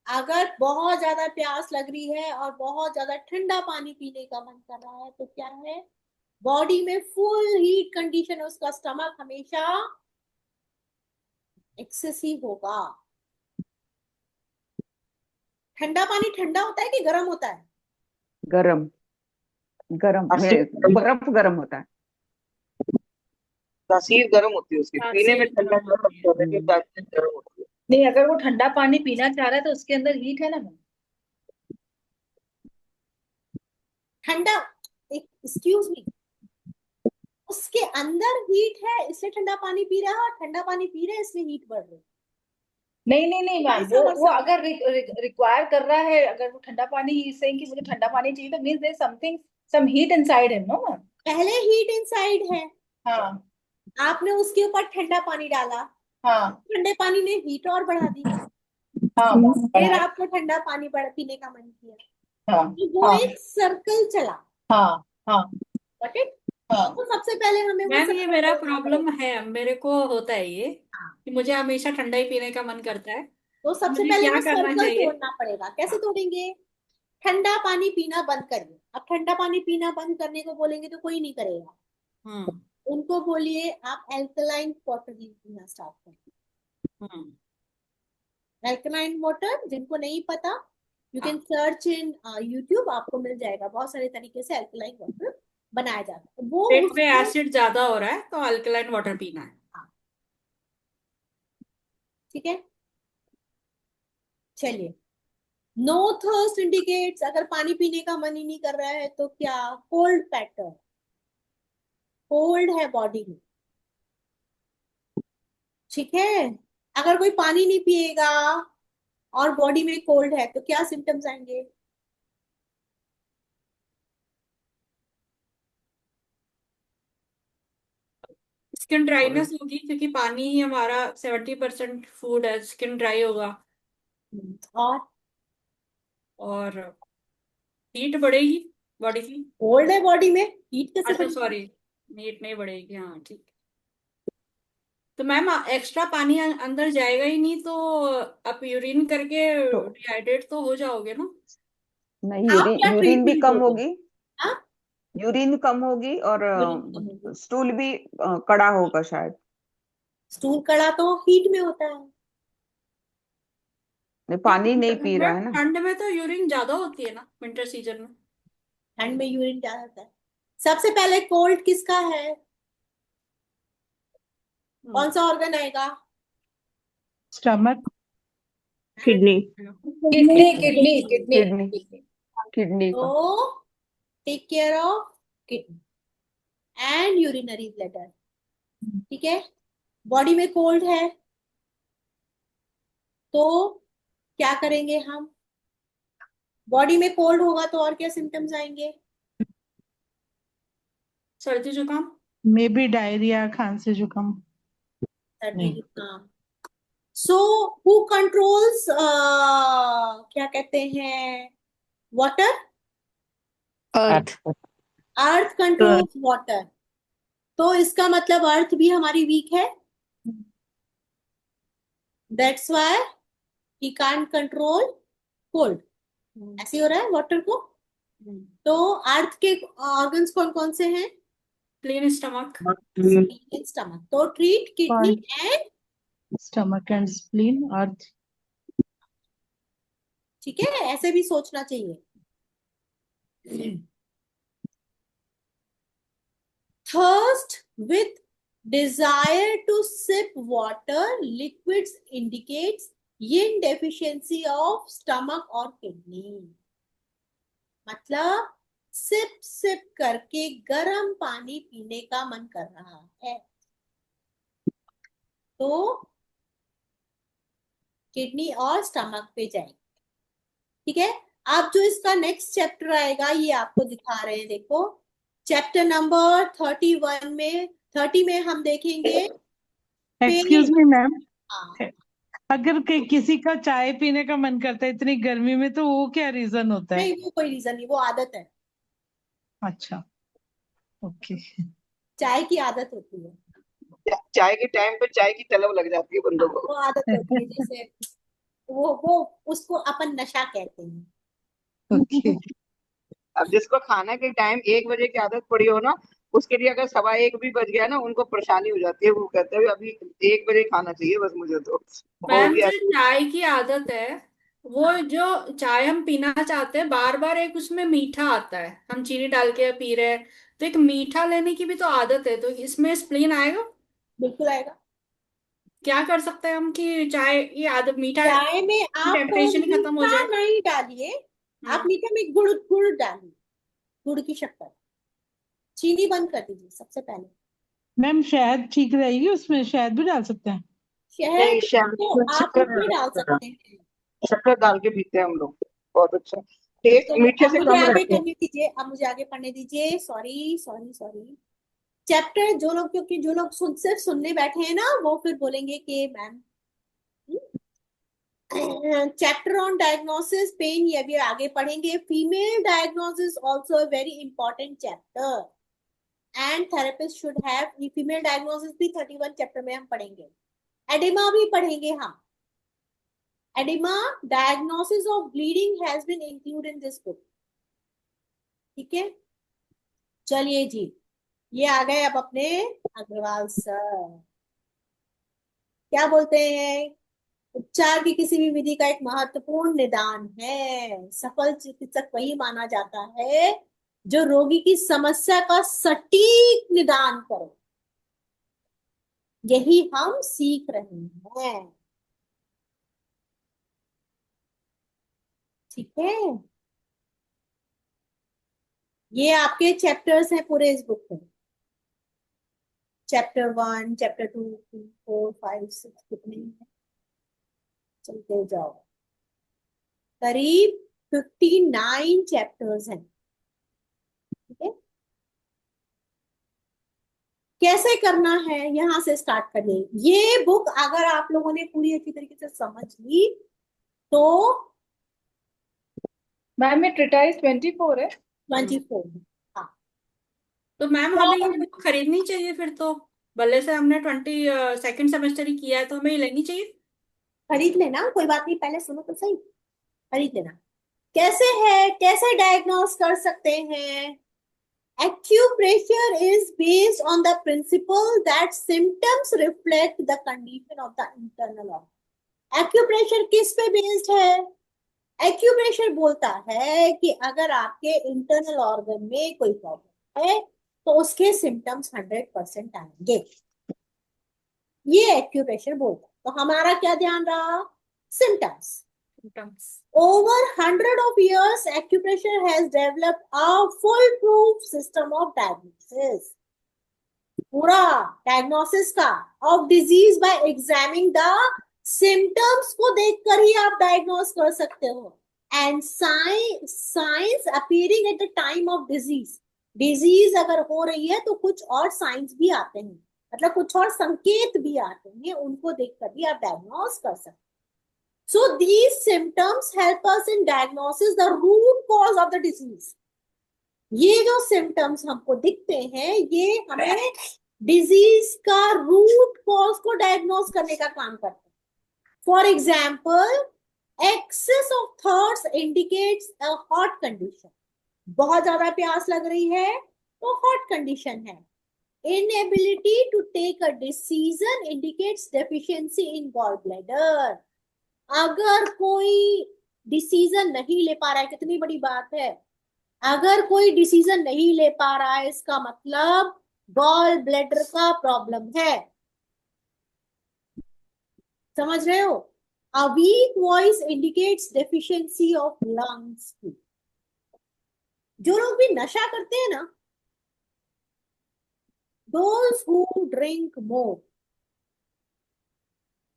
अगर बहुत ज्यादा प्यास लग रही है और बहुत ज्यादा ठंडा पानी पीने का मन कर रहा है, तो क्या है, बॉडी में फुल हीट कंडीशन है, उसका स्टमक हमेशा एक्सेसिव होगा। ठंडा पानी ठंडा होता है कि गर्म होता है? गरम, गरम में बर्फ गरम होता है। तासीर गर्म होती है उसकी, पीने में तासीर ठंडा गर्म होती है। होता है, तासीर गर्म होती है। नहीं, अगर वो ठंडा पानी पीना चाह रहा है तो उसके अंदर हीट है ना मैम। ठंडा, एक्सक्यूज मी, उसके अंदर हीट है इसलिए ठंडा पानी पी रहा है, और ठंडा पानी पी रहा है इसलिए हीट बढ़ रही है। नहीं नहीं नहीं मैम, ऐसा और वो सब अगर रिक्वायर कर रहा है, अगर वो ठंडा पानी ही सेइंग कि मुझे ठंडा पानी चाहिए, तो means there something, some heat inside him, no ma'am. पहले हीट इनसाइड है, हाँ आपने उसके ऊपर ठंडा पानी डाला, हाँ ठंडे पानी ने हीट और बढ़ा दी, हाँ मैम, फिर आपको ठंडा पानी पीने का मन किया, हाँ तो वो हाँ एक सर्कल चला। हाँ हाँ गॉट इट? हाँ। तो सबसे पहले हमें वो मैम ये सर्कल मेरा तोड़ना प्रॉब्लम पड़ेगा। है, मेरे को होता है ये हाँ, कि मुझे हमेशा ठंडा ही पीने का मन करता है। तो सबसे मुझे पहले क्या वो करना सर्कल चाहिए? तोड़ना पड़ेगा। कैसे हाँ। तोड़ेंगे? ठंडा पानी पीना बंद करिए। अब ठंडा पानी पीना बंद करने को बोलेंगे तो कोई नहीं करेगा। हम्म उनको बोलिए आप एल्कलाइन वाटर पीना स्टार्ट करें। हम्म एल्कलाइन वाटर जिनको नहीं पता, यू कैन हाँ, सर्च इन यूट्यूब, आपको मिल जाएगा, बहुत सारे तरीके से एल्कलाइन वाटर बनाया जाता है। वो पेट में उसको, एसिड ज्यादा हो रहा है तो अल्कलाइन वाटर पीना है। हाँ, ठीक है। चलिए, नो थर्स्ट इंडिकेट्स, अगर पानी पीने का मन ही नहीं कर रहा है तो क्या, कोल्ड पैटर्न, कोल्ड है बॉडी में, ठीक है। अगर कोई पानी नहीं पिएगा और बॉडी में कोल्ड है तो क्या सिम्टम्स आएंगे? स्किन ड्राइनेस होगी, क्योंकि पानी ही हमारा 70% फूड है, स्किन ड्राई होगा। और और हीट बढ़ेगी बॉडी की। कोल्ड है बॉडी में, हीट कैसे अच्छा बढ़ेगी? सॉरी, हीट नहीं बढ़ेगी, हाँ ठीक। तो मैम एक्स्ट्रा पानी अंदर जाएगा ही नहीं, तो आप यूरिन करके तो डिहाइड्रेट तो हो जाओगे ना। नहीं, आप क्या यूरिन भी ट्रीटमेंट कम दोगे? होगी, हाँ, यूरिन कम होगी, और यूरिन कम होगी, स्टूल भी कड़ा होगा शायद। स्टूल कड़ा तो हीट में होता है। नहीं, पानी नहीं पी रहा है बट ना। ठंड में तो यूरिन ज्यादा होती है ना, विंटर सीजन में। ठंड में यूरिन ज्यादा होता है। सबसे पहले कोल्ड किसका है? कौन सा ऑर्गन आएगा? स्टमक, हाँ? Kidney, kidney kidney kidney kidney, kidney. Kidney का। तो take care of kidney and urinary bladder, ठीक है। बॉडी में कोल्ड है तो क्या करेंगे हम? बॉडी में कोल्ड होगा तो और क्या सिम्टम्स आएंगे? सर्दी जुकाम। मे बी डायरिया, खांसी जुकाम। सर्दी नहीं। जुकाम। सो हु कंट्रोल्स, क्या कहते हैं, वाटर? अर्थ। अर्थ कंट्रोल्स वाटर। तो इसका मतलब अर्थ भी हमारी वीक है, that's why he can't control cold. ऐसे हो रहा है वाटर को। तो अर्थ के ऑर्गन्स कौन कौन से हैं? Spleen stomach. स्टमक। तो treat kidney and, stomach and spleen, earth. ठीक है, ऐसे भी सोचना चाहिए। Thirst with desire to sip water liquids indicates yin deficiency of stomach और kidney। मतलब सिप सिप करके गर्म पानी पीने का मन कर रहा है, तो किडनी और स्टमक पे जाएंगे। ठीक है, अब जो इसका नेक्स्ट चैप्टर आएगा ये आपको दिखा रहे हैं, देखो चैप्टर नंबर 31 में, 30 में हम देखेंगे एक्सक्यूज मी मैम, हाँ, अगर किसी का चाय पीने का मन करता है इतनी गर्मी में, तो वो क्या रीजन होता है? नहीं वो कोई रीजन नहीं, वो आदत है, अच्छा, ओके। चाय की आदत होती है, चाय के टाइम पे चाय की तलब लग जाती है बंदों हाँ, को। वो आदत होती है, जैसे वो उसको अपन नशा कहते हैं। ओके। अब जिसको खाने के टाइम 1 बजे की आदत पड़ी हो ना, उसके लिए अगर 1:15 भी बज गया ना, उनको परेशानी हो जाती है। वो कहते हैं अभी 1 बजे खाना चाहिए बस मुझे तो। वो मैम भी जो ऐसे चाय की आदत है, वो जो चाय हम पीना चाहते हैं बार बार, एक उसमें मीठा आता है, हम चीनी डाल के पी रहे हैं, तो एक मीठा लेने की भी तो आदत है, तो इसमें स्प्लीन आएगा। बिल्कुल आएगा। क्या कर सकते हैं हम कि चाय की आदत, मीठा चाय में आप टेम्पटेशन ही खत्म हो मीठा जाए। नहीं डालिए, आप हम्म। मीठे में गुड़ गुड़ डालिए, गुड़ की शक्कर। चीनी बंद कर दीजिए सबसे पहले। मैम शहद ठीक रहेगी उसमें? शहद भी डाल सकते हैं? नहीं, शहद तो आप उसमें डाल सकते हैं। शक्कर डाल के पीते हैं हम लोग, बहुत अच्छा। टेस्ट चलो मीठे अब से मुझे कम आगे रहते हैं। करने दीजिए, अब मुझे आगे पढ़ने दीजिए। Sorry sorry sorry. चैप्टर जो लोग, क्योंकि जो लोग सिर्फ सुनने बैठे हैं ना, वो फिर बोलेंगे कि ma'am chapter on diagnosis pain ये भी आगे पढ़ेंगे। Female diagnosis also very important chapter and therapist should have. Female diagnosis भी 31 चैप्टर में हम पढ़ेंगे। एडिमा भी पढ़ेंगे हम। Edema diagnosis of bleeding has been include in this book. ठीक है, चलिए जी, ये आ गए अब अपने अग्रवाल सर। क्या बोलते हैं? उपचार की किसी भी विधि का एक महत्वपूर्ण निदान है। सफल चिकित्सक वही माना जाता है जो रोगी की समस्या का सटीक निदान करे। यही हम सीख रहे हैं। ठीक है, ये आपके चैप्टर्स हैं पूरे इस बुक में। चैप्टर 1, चैप्टर 2, 3, 4, 5, 6 कितने हैं? चलते जाओ, करीब 59 चैप्टर्स हैं। ठीक है, कैसे करना है यहां से स्टार्ट करिए। ये बुक अगर आप लोगों ने पूरी अच्छी तरीके से समझ ली तो मैम ये ट्रिटाइज 24 है। 24। हाँ, तो मैम हमें ये बुक खरीदनी चाहिए फिर तो, भले से हमने 22nd सेमेस्टर ही किया है, तो हमें ये लेनी चाहिए। खरीद लेना, कोई बात नहीं, पहले सुनो तो सही। खरीद लेना। कैसे है, कैसे डायग्नोस कर सकते हैं? Acupressure is based on the principle that symptoms reflect the condition of the internal organ. Acupressure किस पे बेस्ड है? Acupressure बोलता है कि अगर आपके इंटरनल ऑर्गन में कोई प्रॉब्लम है तो उसके सिम्टम्स 100% आएंगे। ये एक्यूप्रेशर बोलता है। तो हमारा क्या ध्यान रहा? Symptoms. Over 100 of years, acupressure has developed a foolproof system of diagnosis. पूरा diagnosis का of disease by examining the symptoms को देखकर ही आप diagnose कर सकते हो। And science appearing at the time of disease. Disease अगर हो रही है तो कुछ और साइंस भी आते हैं, मतलब कुछ और संकेत भी आते हैं, उनको देखकर भी आप डायग्नोस कर सकते हैं। So these symptoms help us in diagnosis the root cause of the disease. ये जो सिम्टम्स हमको दिखते हैं ये हमें डिजीज का रूट कॉज को डायग्नोस करने का काम करते हैं। For example, excess of thirsts indicates a hot condition. बहुत ज्यादा प्यास लग रही है तो हॉट कंडीशन है। Inability to take a decision indicates deficiency in gall bladder. अगर कोई डिसीजन नहीं ले पा रहा है, कितनी बड़ी बात है, अगर कोई डिसीजन नहीं ले पा रहा है इसका मतलब गॉल ब्लैडर का प्रॉब्लम है। समझ रहे हो? A week voice indicates deficiency of lungs. जो लोग भी नशा करते हैं ना, दोज हु ड्रिंक मोर,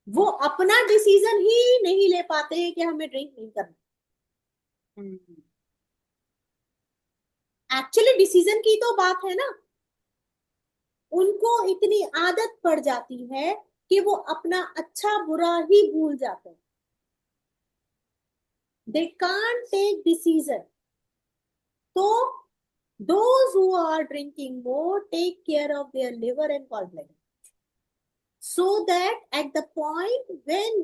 वो अपना डिसीजन ही नहीं ले पाते हैं कि हमें ड्रिंक नहीं करना। एक्चुअली डिसीजन की तो बात है ना, उनको इतनी आदत पड़ जाती है कि वो अपना अच्छा बुरा ही भूल जाते हैं। They can't take decision. तो those who are drinking more take care of their liver and gallbladder, so that at the point when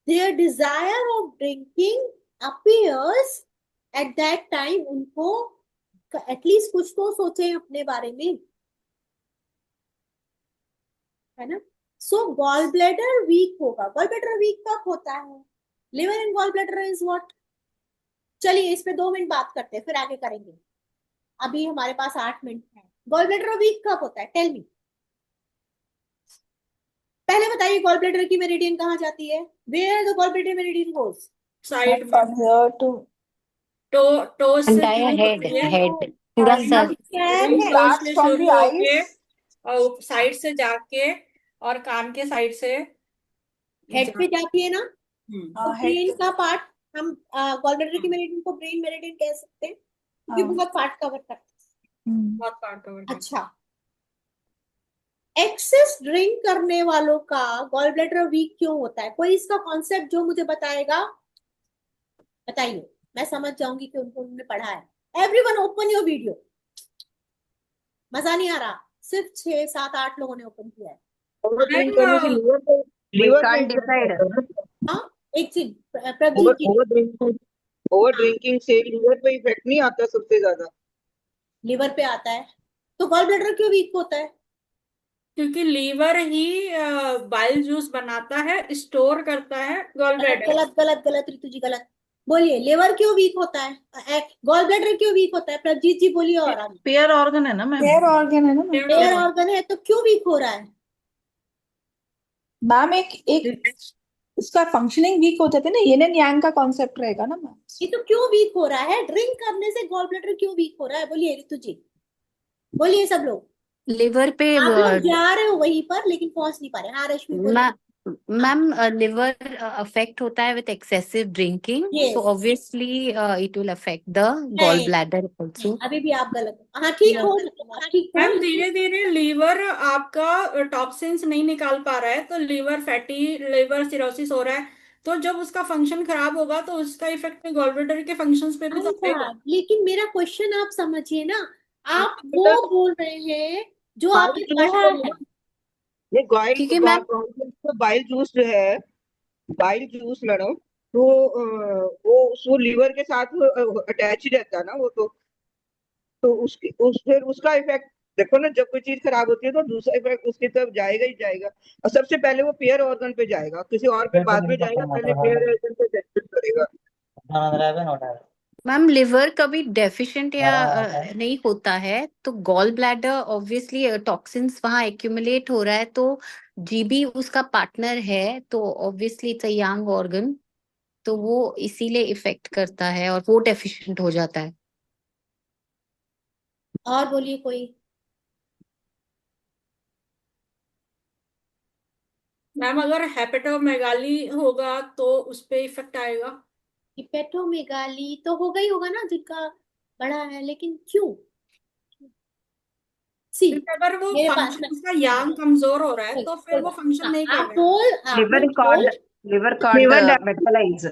their desire of drinking appears, at that time उनको एटलीस्ट कुछ तो सोचे अपने बारे में, है ना? सो गॉल ब्लैडर वीक होगा। गॉल ब्लैडर वीक कब होता है? Liver and gall bladder is what? चलिए इस पे 2 मिनट बात करते हैं, फिर आगे करेंगे। अभी हमारे पास 8 मिनट है। गॉल ब्लैडर वीक कब होता है? Tell me. पहले बताइए, गॉल ब्लैडर की मेरिडियन कहाँ जाती है? Where the gall bladder meridian goes? Side में, From here to टो से एंटायर शुरू हेड, होती है, हेड पूरा सर। टो starts से from शुरू the होके eyes. और साइड से जाके और कान के साइड से हेड पे जाती है ना? तो head ब्रेन to का पार्ट, हम गॉल ब्लैडर की मेरिडियन को ब्रेन मेरिडियन कह सकते हैं क्योंकि हाँ। बहुत पार्ट कवर करता है। बहुत पार्ट कवर करता है। अच्छा, एक्सेस ड्रिंक करने वालों का गॉल ब्लैडर वीक क्यों होता है? कोई इसका कॉन्सेप्ट जो मुझे बताएगा, बताइए, मैं समझ जाऊंगी कि उन्होंने पढ़ा है। Everyone open your video. मजा नहीं आ रहा, सिर्फ 6 7 8 लोगों ने ओपन किया है। ओवर ड्रिंक करने से We लीवर पे can't इफेक्ट decide. आता है ना। हाँ, एक चीज प्रभजीत जी, ओवर ड्रिंकिंग से लीवर पे इफेक्ट नहीं आता सबसे ज्यादा? लिवर पे आता है तो गॉल ब्लैडर क्यों वीक होता है? क्योंकि लीवर ही बाइल जूस बनाता है, स्टोर करता है गॉल गलत ब्लैडर। गलत गलत गलत ऋतु जी, गलत। बोलिए, लिवर क्यों वीक होता है? गॉल ब्लैडर क्यों वीक होता है? प्रभजीत जी बोलिए। और आगे, पेयर ऑर्गन है ना मैम। hair organ है ना मैम? एयर ऑर्गन है तो क्यों वीक हो रहा है? मैम एक इसका फंक्शनिंग वीक हो जाते हैं ना, येन एंड यांग का कॉन्सेप्ट रहेगा ना मैम। ये तो क्यों वीक हो रहा है? ड्रिंक करने से गॉल ब्लैडर क्यों वीक हो रहा है? बोलिए ऋतु जी, बोलिए सब लोग। लिवर पे आप लोग जा रहे हो वहीं पर लेकिन पहुंच नहीं पा रहे। हाँ रश्मि बोलिए। मैम लिवर अफेक्ट होता है with excessive drinking, Yes. So obviously it will affect the gall नहीं, ब्लैडर आल्सो। अभी भी आप गलत हो। हाँ ठीक हो, आप ठीक हो। मैम धीरे धीरे लीवर आपका टॉक्सिन्स नहीं निकाल पा रहा है, तो लीवर फैटी, लिवर सिरोसिस हो रहा है, तो जब उसका फंक्शन खराब होगा तो उसका इफेक्ट गॉल ब्लैडर के फंक्शंस पे भी तो भाई आएगा। साहब, लेकिन मेरा क्वेश्चन आप समझिए ना, आप वो बोल रहे हैं जो आपने पढ़ा है। ये गाइल क्योंकि मैम बाइल जूस जो है, बाइल जूस मैडम, तो वो लीवर के साथ अटैच ही रहता है ना वो तो फिर उसका इफेक्ट देखो ना, जब कोई चीज खराब होती है तो दूसरा इफेक्ट उसकी तरफ जाएगा ही जाएगा, और सबसे पहले वो पेयर ऑर्गन पे जाएगा, किसी और पे बाद में जाएगा, पहले पेयर ऑर्गन पे जजमेंट करेगा। मैम लिवर कभी डेफिशिएंट या नहीं होता है, तो गॉल ब्लैडर ऑब्वियसली टॉक्सिन्स वहां एक्यूमुलेट हो रहा है, तो जीबी उसका पार्टनर है, तो obviously it's a young organ, तो वो इसीलिए इफेक्ट करता है और वो डेफिशिएंट हो जाता है। और बोलिए कोई। मैम अगर हेपेटोमेगाली होगा तो उस पे इफेक्ट आएगा। हिपेटोमेगाली तो होगा ही होगा ना, जिनका बड़ा है, लेकिन क्यों? सी क्योंकि अगर वो मेरे पास फंक्शन उसका यांग कमजोर हो रहा है तो फिर वो फंक्शन नहीं आप करेगा। बोल, Liver लोग called बोल, liver called metabolize.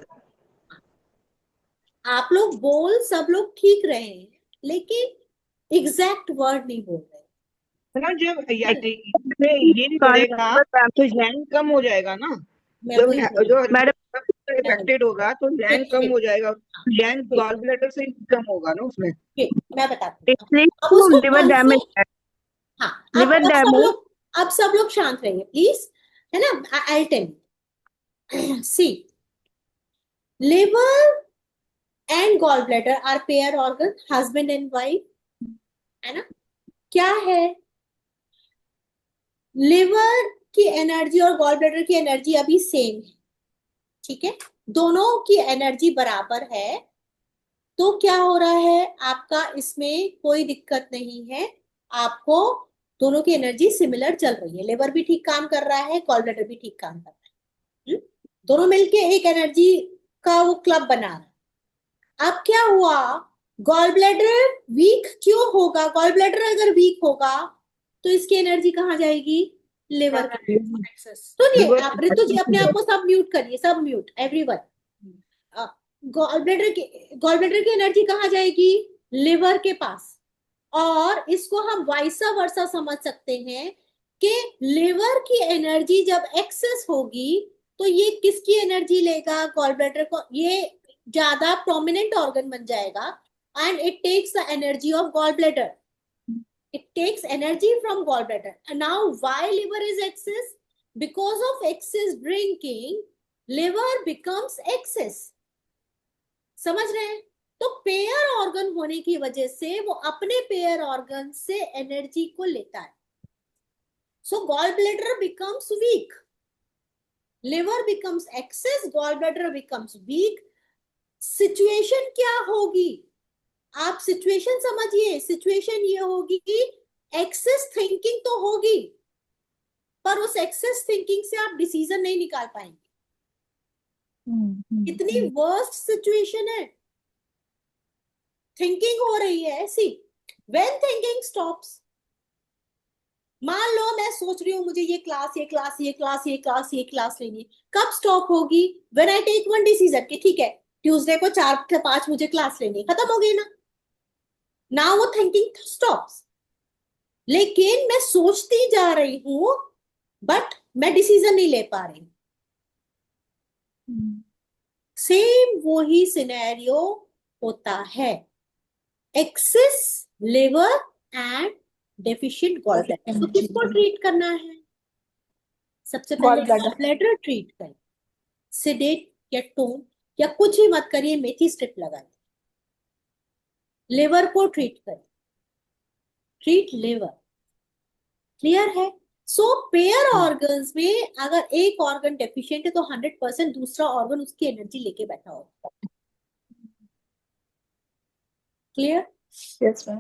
आप लोग बोल, सब लोग ठीक रहे हैं, लेकिन एग्जैक्ट वर्ड नहीं बोल रहे। ना जब Liver ये नहीं called बढ़ेगा तो जैन कम हो जाएगा ना, मैं जब वही बोल जो madam. इफेक्टेड होगा तो जैन कम हो जाएगा, जैन गॉल ब्लैडर से कम होगा ना उसमें। मैं बताती It हूँ leads अब to उसको liver कौन damage. से, हाँ Liver अब सब damage. लोग, अब सब लोग शांत रहिए प्लीज, है ना। I tell see, liver and gall bladder are pair organ, husband and wife, है ना। क्या है, लिवर की एनर्जी और गॉल ब्लैडर की एनर्जी अभी सेम है, ठीक है, दोनों की एनर्जी बराबर है। तो क्या हो रहा है आपका, इसमें कोई दिक्कत नहीं है, आपको दोनों की एनर्जी सिमिलर चल रही है, लिवर भी ठीक काम कर रहा है, गॉल ब्लैडर भी ठीक काम कर रहा है, दोनों मिलके एक एनर्जी का वो क्लब बना रहा है। अब क्या हुआ, गॉल ब्लैडर वीक क्यों होगा, गॉल ब्लैडर अगर वीक होगा तो इसकी एनर्जी कहाँ जाएगी, लिवर की। सुनिए आप, ऋतु जी अपने आप को सब म्यूट करिए, सब म्यूट एवरीवन। गॉल ब्लैडर की एनर्जी कहाँ जाएगी, लिवर के पास। और इसको हम वाइसा वर्सा समझ सकते हैं कि लिवर की एनर्जी जब एक्सेस होगी तो ये किसकी एनर्जी लेगा, गॉल ब्लैडर को, ये ज्यादा प्रोमिनेंट ऑर्गन बन जाएगा and it takes the energy of gall bladder, it takes energy from gallbladder. And now why liver is excess, because of excess drinking liver becomes excess, समझ रहे हैं। तो पेयर ऑर्गन होने की वजह से वो अपने पेयर ऑर्गन से एनर्जी को लेता है। So gall bladder becomes weak, liver becomes excess, gall bladder becomes weak. Situation क्या होगी, आप सिचुएशन समझिए, सिचुएशन ये होगी कि एक्सेस थिंकिंग तो होगी, पर उस एक्सेस थिंकिंग से आप डिसीजन नहीं निकाल पाएंगे। कितनी वर्स्ट सिचुएशन है, थिंकिंग हो रही है ऐसी। व्हेन थिंकिंग स्टॉप्स, मान लो मैं सोच रही हूँ मुझे ये क्लास ये क्लास ये क्लास ये क्लास ये क्लास लेनी है, कब स्टॉप होगी, when I take one decision कि ठीक है ट्यूसडे को 4 से 5 मुझे क्लास लेनी है, खत्म हो गई ना, नाउ वो थिंकिंग स्टॉप्स। लेकिन मैं सोचती जा रही हूं बट मैं डिसीजन नहीं ले पा रही। सेम वही सिनेरियो होता है, excess liver and deficient gall bladder. तो किसको ट्रीट करना है, सबसे पहले गॉल ब्लैडर ट्रीट करें, सेडेट या टोन या कुछ ही मत करिए, मेथी स्ट्रिप लगाइए, लिवर को ट्रीट करें, ट्रीट लिवर, क्लियर है। सो पेयर ऑर्गन्स में अगर एक ऑर्गन डेफिशिएंट है तो 100% दूसरा ऑर्गन उसकी एनर्जी लेके बैठा होगा, क्लियर। Yes ma'am.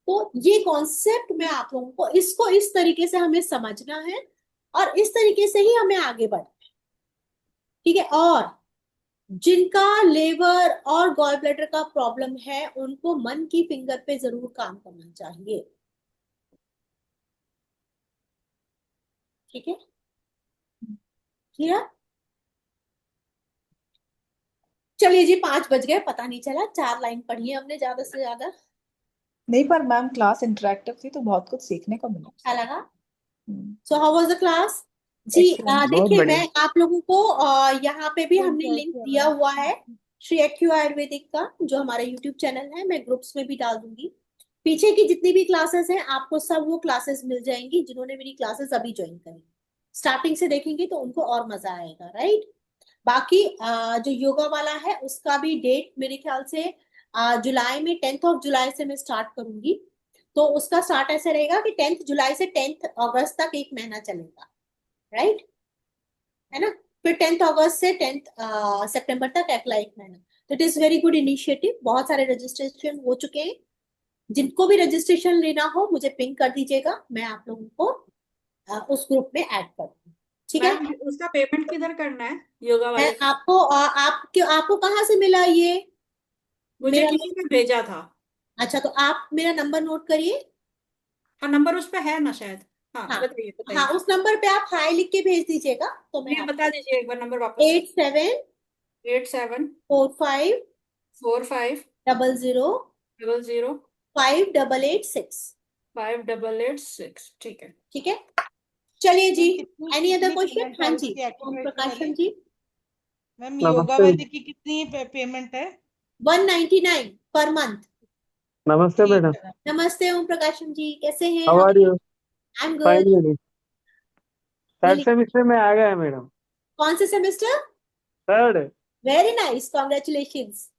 तो ये कॉन्सेप्ट मैं आप लोगों को, इसको इस तरीके से हमें समझना है और इस तरीके से ही हमें आगे बढ़ना है, ठीक है। और जिनका लेवर और गॉल ब्लैडर का प्रॉब्लम है उनको मन की फिंगर पे जरूर काम करना चाहिए, ठीक है, क्लियर। चलिए जी 5 बज गए, पता नहीं चला, 4 लाइन पढ़ी है हमने ज्यादा से ज्यादा। नहीं पर मैम क्लास इंटरेक्टिव थी तो बहुत कुछ सीखने को मिला। अच्छा लगा। So how was the class जी। Excellent. देखिए मैं आप लोगों को यहाँ पे भी हमने लिंक दिया हुआ है श्री एक्यू आयुर्वेदिक का, जो हमारा यूट्यूब चैनल है, मैं ग्रुप्स में भी डाल दूंगी। पीछे की जितनी भी क्लासेस हैं आपको सब वो क्लासेस मिल जाएंगी, जिन्होंने मेरी क्लासेस अभी ज्वाइन करी, स्टार्टिंग से देखेंगे तो उनको और मजा आएगा, राइट। बाकी जो योगा वाला है उसका भी डेट मेरे ख्याल से जुलाई में 10th ऑफ जुलाई से मैं स्टार्ट करूंगी। तो उसका स्टार्ट ऐसे रहेगा कि 10th जुलाई से 10th अगस्त तक 1 महीना चलेगा, राइट, है ना। फिर 10th अगस्त से 10th सितंबर तक अगला 1 महीना। तो it is very good initiative, बहुत सारे रजिस्ट्रेशन हो चुके हैं, जिनको भी रजिस्ट्रेशन लेना हो मुझे पिंक कर दीजिएगा, मैं आप लोगों को उस ग्रुप में ऐड कर दूंगी, ठीक है। मैम उसका पेमेंट किधर करना है योगा वाले मैं आपको कहाँ से मिला ये? मुझे मेरा किसी ने भेजा था। अच्छा, तो आप मेरा नंबर नोट करिए। हाँ नंबर उस पे है ना शायद। हाँ हाँ बताइए हाँ, बताइए। उस नंबर पे आप हाई लिख के भेज दीजिएगा तो मैं जी बता दीजिए एक बार नंबर वापस। 874500 874500 5886। 5886 ठीक है। ठीक है, चलिए जी। कितनी एनी अदर कितनी क्वेश्चन? पेमेंट हाँ है जी, उसकी ओम एक्यूप्रेशर प्रकाशन वाली? जी। मैम योगा नमस्ते वाले की कितनी पेमेंट है? 199 पर मंथ। नमस्ते ठीक मैडम, है मैम। नमस्ते ओम प्रकाशन जी, कैसे हैं हाउ आप? Are you? I am good. Finally third बोलिए, सेमिस्टर में आ गया मैडम। कौन से semester? Third, very nice, congratulations.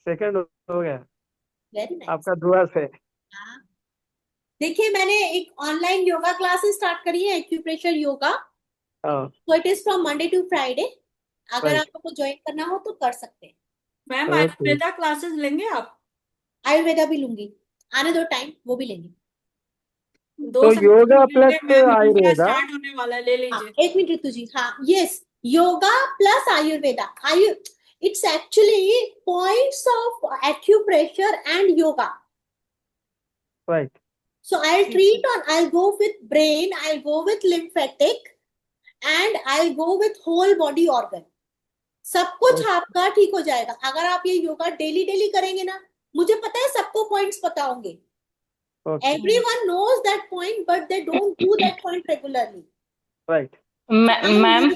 Second हो गया वेरी नाइस। आपका दुआ से। देखिए, मैंने एक ऑनलाइन योगा क्लासेस स्टार्ट करी है, एक्यूप्रेशर योगा। हाँ so it is from Monday to Friday. अगर राइट, आप लोग को ज्वाइन करना हो तो कर सकते हैं। Ma'am okay. आयुर्वेदा क्लासेस लेंगे आप? आयुर्वेदा भी लूंगी, आने दो टाइम, वो भी लेंगे। 2 तो सेमेस्टर योगा मिलेंगे प्लस मैम, दूसरा आयुर्वेदा। स्टार्ट होने वाला है, ले हाँ, लीजिए। एक मिनट रितु जी। हाँ, yes, yoga plus Ayurveda. It's actually points of acupressure and yoga. Right, So I'll go with brain, I'll go with lymphatic, and I'll go with whole body organ. सब कुछ आपका ठीक हो जाएगा अगर आप ये योगा डेली डेली करेंगे ना। मुझे पता है सबको पॉइंट्स पता होंगे। Okay, Everyone knows that point, but they don't do that point regularly. Right. Ma'am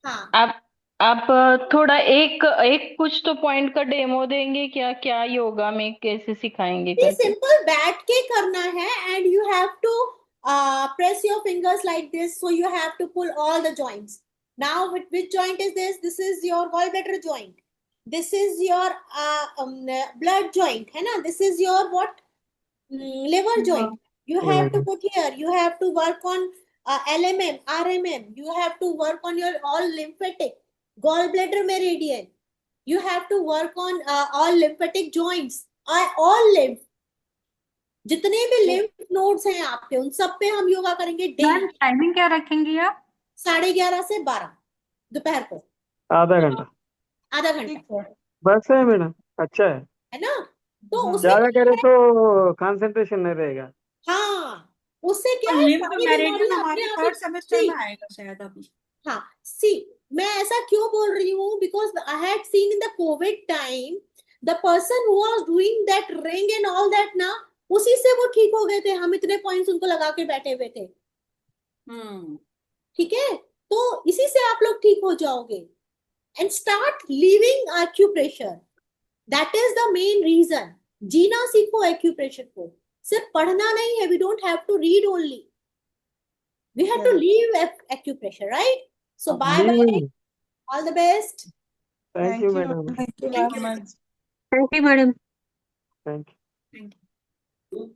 हाँ, आप थोड़ा एक एक कुछ तो पॉइंट का डेमो देंगे क्या? क्या योगा में कैसे सिखाएंगे ये करके? सिंपल बैठ के करना है and you have to press your fingers like this, so you have to pull all the joints. Now which joint is this? This is your gallbladder joint. This is your blood joint, है ना? This is your what? Liver joint. You have to put here. You have to work on LMM, RMM. You have to work on your all lymphatic, gallbladder meridian. You have to work on all lymphatic joints, all lymph. जितने भी lymph nodes हैं आपके, उन सब पे हम योगा करेंगे daily. Timing क्या रखेंगी आप? 11:30 से 12 दोपहर को। आधा घंटा, आधा घंटा बस है मैडम, अच्छा है ना? तो उससे ज्यादा क्या करे है? तो कंसंट्रेशन नहीं रहेगा। हाँ, उससे क्या तो है, लिम्फ सारी मेरिडियन बीमारियां हमारे अपने आप ही। थर्ड सेमेस्टर See, में आएगा शायद अभी। हाँ, सी, मैं ऐसा क्यों बोल रही हूँ? Because I had seen in the Covid time the person who was doing that ring and all that ना, उसी से वो ठीक हो गए थे। हम इतने पॉइंट्स उनको लगा के बैठे हुए थे। ठीक है, तो इसी से आप लोग ठीक हो जाओगे। And start living acupressure, that is the main reason. जीना सीखो एक्यूप्रेशर को, सिर्फ पढ़ना नहीं है। We don't have to read only, we have to live acupressure, right? So bye bye, all the best. Thank you madam, Thank you very much. Thank you madam. Thank you. Thank you.